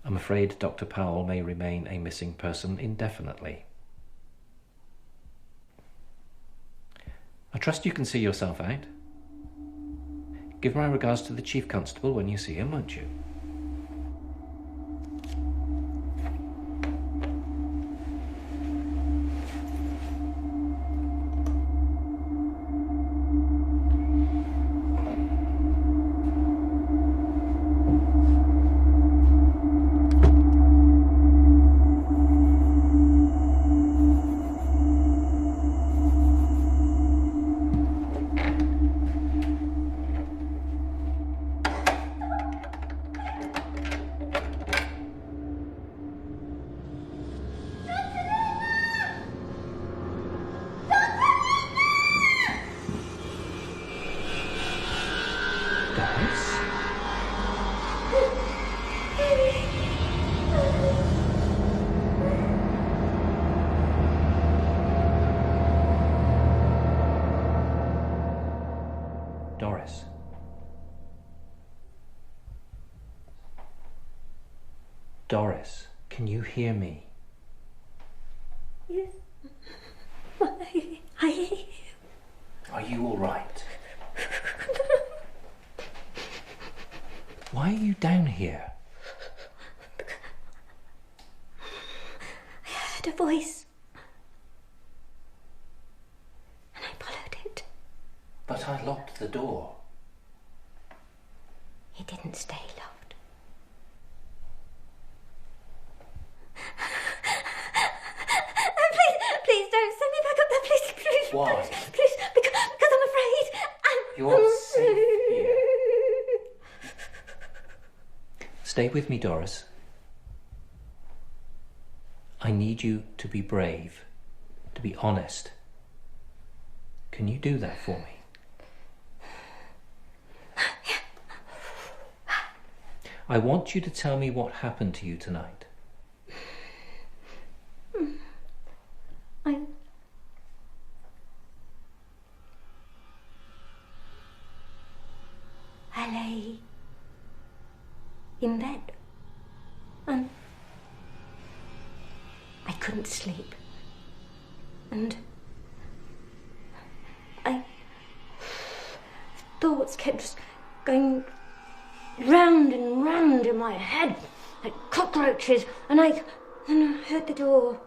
I'm afraid Dr. Powell may remain a missing person indefinitely. I trust you can see yourself out. Give my regards to the Chief Constable when you see him, won't you? Doris. Doris, can you hear me? Yes. I hear you. Are you all right? Why are you down here? I heard a voice. And I followed it. But I locked the door. It didn't stay locked. Please don't send me back up there. Please. Why? Please, because I'm afraid. You're safe here. Stay with me, Doris. I need you to be brave, to be honest. Can you do that for me? I want you to tell me what happened to you tonight. I lay in bed and I couldn't sleep, and thoughts kept just going round and round in my head like cockroaches, and I heard the door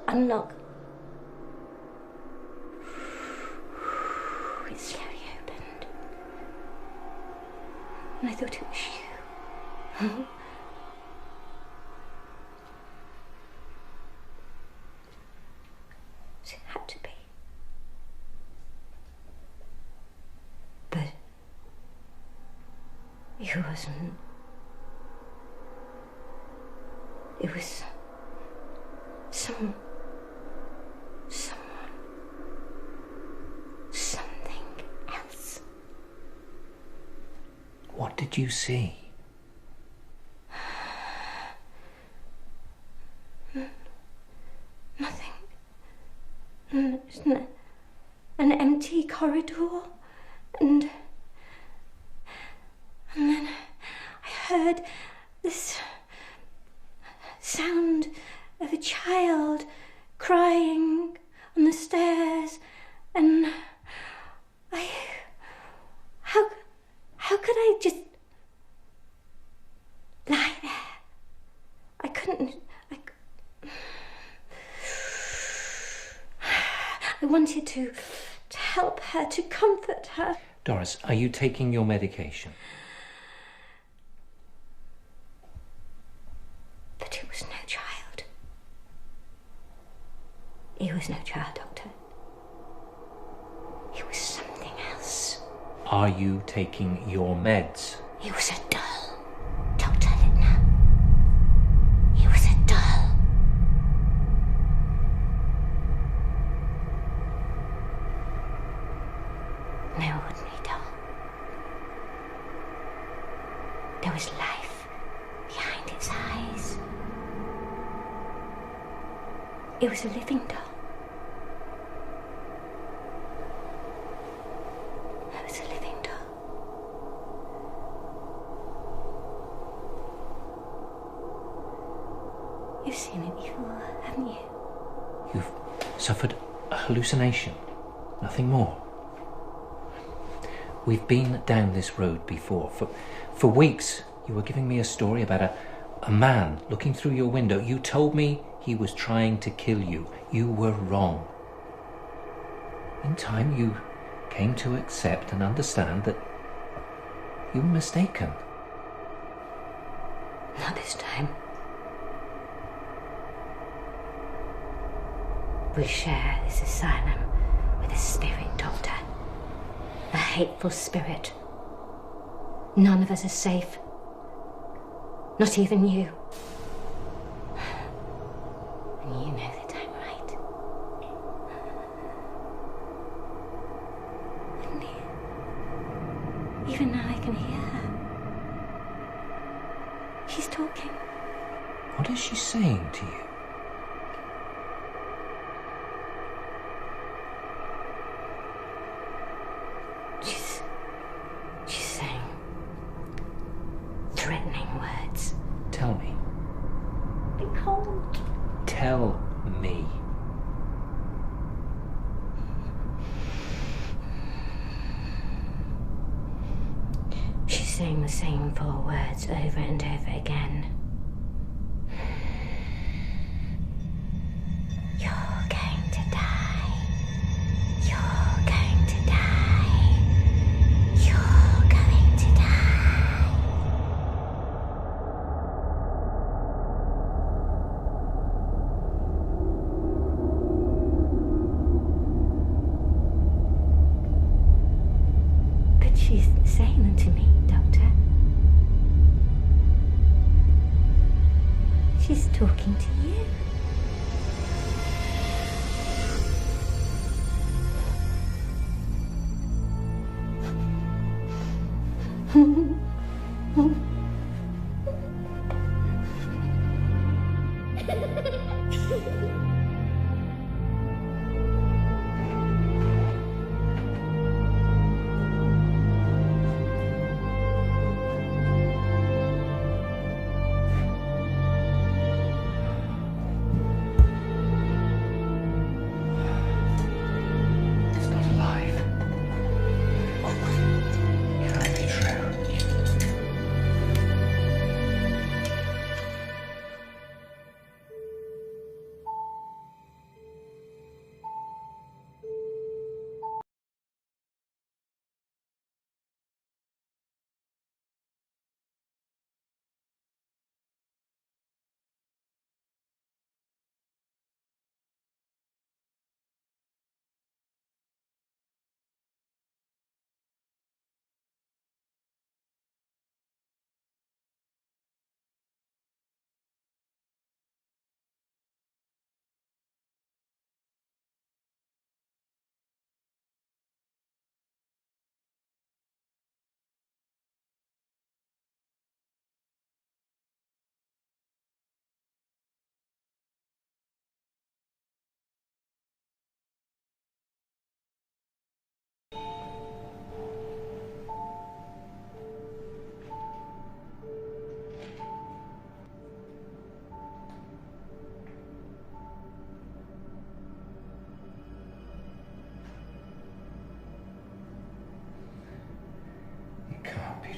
unlock. It slowly opened, and I thought it was you. It had to be. But it wasn't. It was someone, something else. What did you see? Nothing. Just an empty corridor, and then heard this sound of a child crying on the stairs, and how could I just lie there? I couldn't. I wanted to help her, to comfort her. Doris, are you taking your medication? But it was no child. It was no child, Doctor. It was something else. Are you taking your meds? It was a doll, Dr. Littner. It was a doll. No ordinary doll. There was life behind its eyes. It was a living doll. It was a living doll. You've seen it before, haven't you? You've suffered a hallucination, nothing more. We've been down this road before. For weeks, you were giving me a story about a man looking through your window. You told me he was trying to kill you. You were wrong. In time, you came to accept and understand that you were mistaken. Not this time. We share this asylum with a spirit, Doctor. A hateful spirit. None of us are safe. Not even you. And you know that I'm right. Wouldn't you? Even now I can hear her. She's talking. What is she saying to you? She's saying threatening words. Tell me. I can't. Tell me. She's saying the same 4 words over and over again. You're going to die. You're going to die. You're going to die. But she's saying them to me, Doctor. She's talking to you. It's not alive. It can't be true.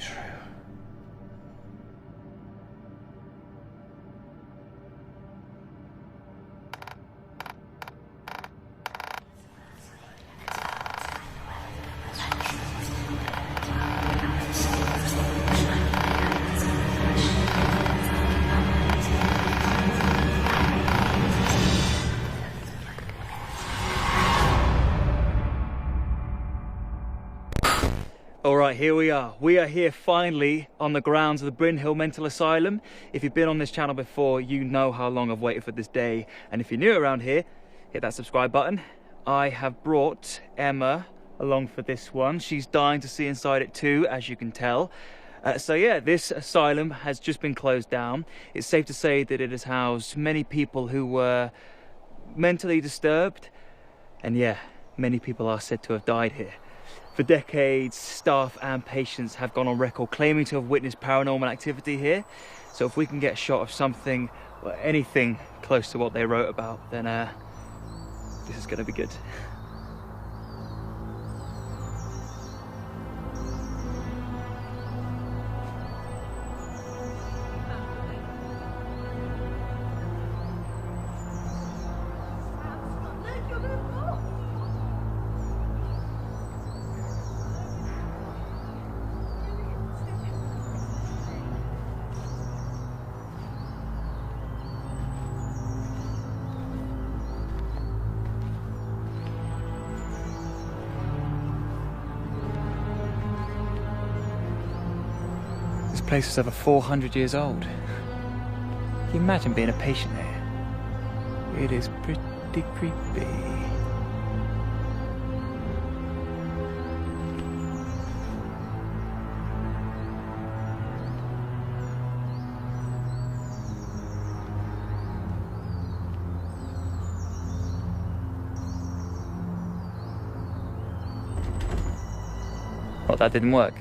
true. Alright, here we are. We are here finally on the grounds of the Bryn Hill Mental Asylum. If you've been on this channel before, you know how long I've waited for this day. And if you're new around here, hit that subscribe button. I have brought Emma along for this one. She's dying to see inside it too, as you can tell. So yeah, this asylum has just been closed down. It's safe to say that it has housed many people who were mentally disturbed. And yeah, many people are said to have died here. For decades, staff and patients have gone on record claiming to have witnessed paranormal activity here. So if we can get a shot of something, or anything close to what they wrote about, then this is going to be good. This place is over 400 years old. Can you imagine being a patient here? It is pretty creepy. Well, that didn't work.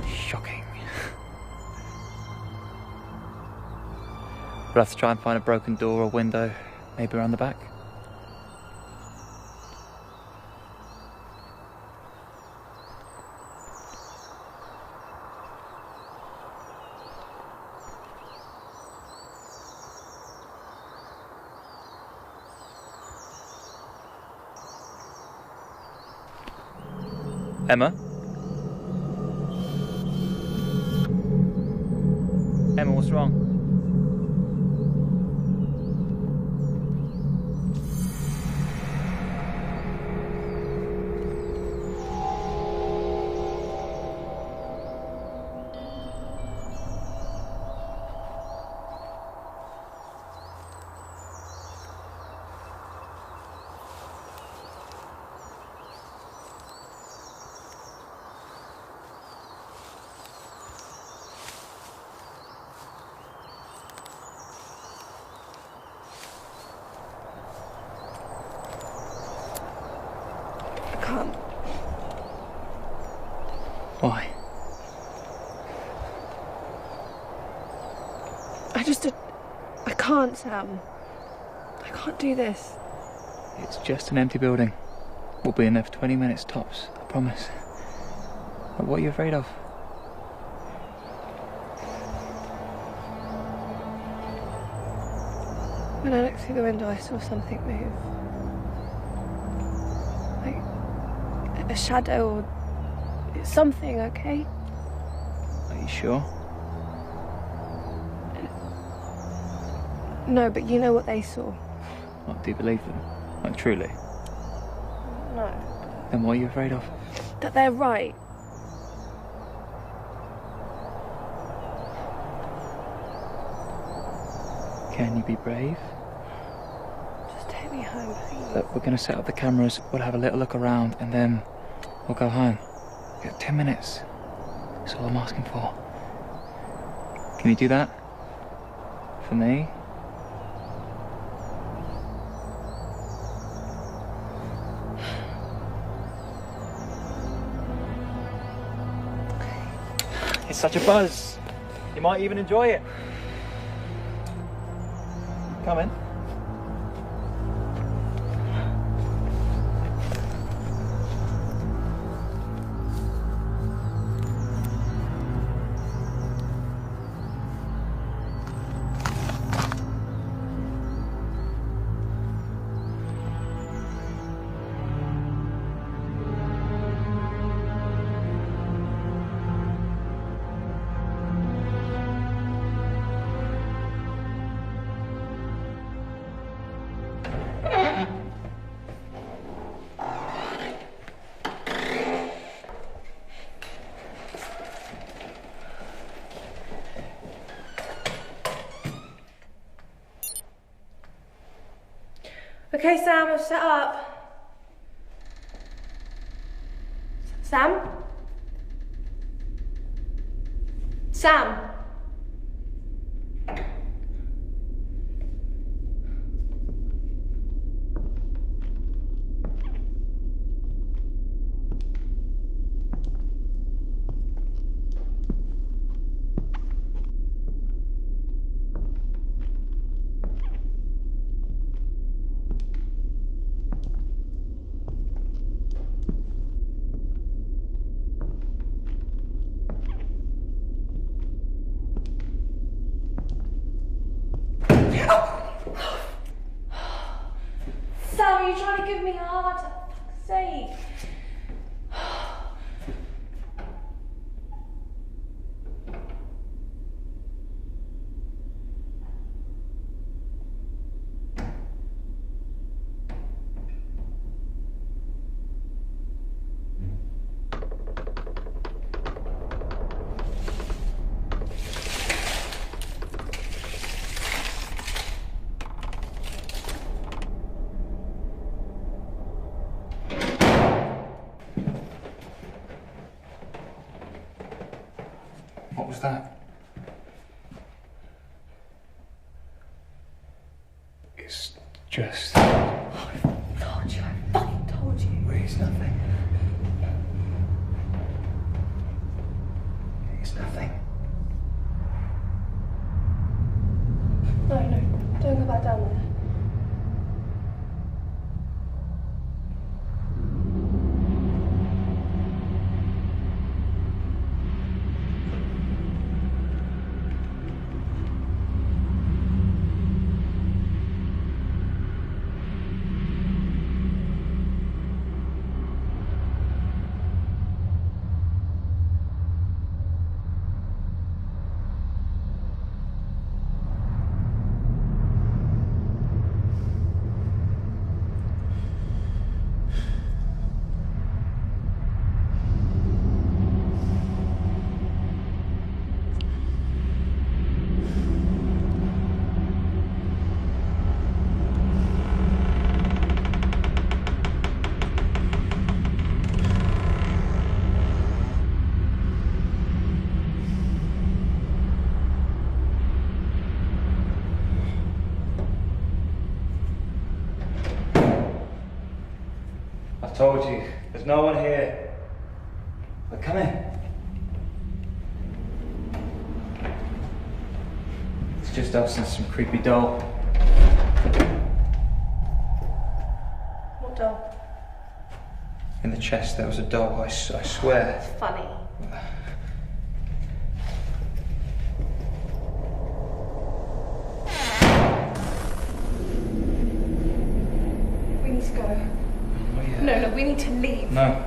Shocking. We'll have to try and find a broken door or window, maybe around the back. Emma? Emma, what's wrong? Why? I can't, Sam. I can't do this. It's just an empty building. We'll be in there for 20 minutes tops, I promise. What are you afraid of? When I looked through the window, I saw something move. Like a shadow or something, okay? Are you sure? No, but you know what they saw. What, do you believe them? Like, truly? No. Then what are you afraid of? That they're right. Can you be brave? Just take me home, please. Look, we're going to set up the cameras, we'll have a little look around, and then we'll go home. We've got 10 minutes. That's all I'm asking for. Can you do that? For me? It's such a buzz. You might even enjoy it. Come in. Okay, Sam, I've set up. Sam? Sam? Sam, are you trying to give me a heart attack? For fuck's sake. What was that? It's just... I told you, I fucking told you. It's nothing. It's nothing. No, don't go back down there. I told you, there's no one here. But come in. It's just us and some creepy doll. What doll? In the chest there was a doll, I swear. It's funny. We need to go. Oh, yeah. No, we need to leave. No.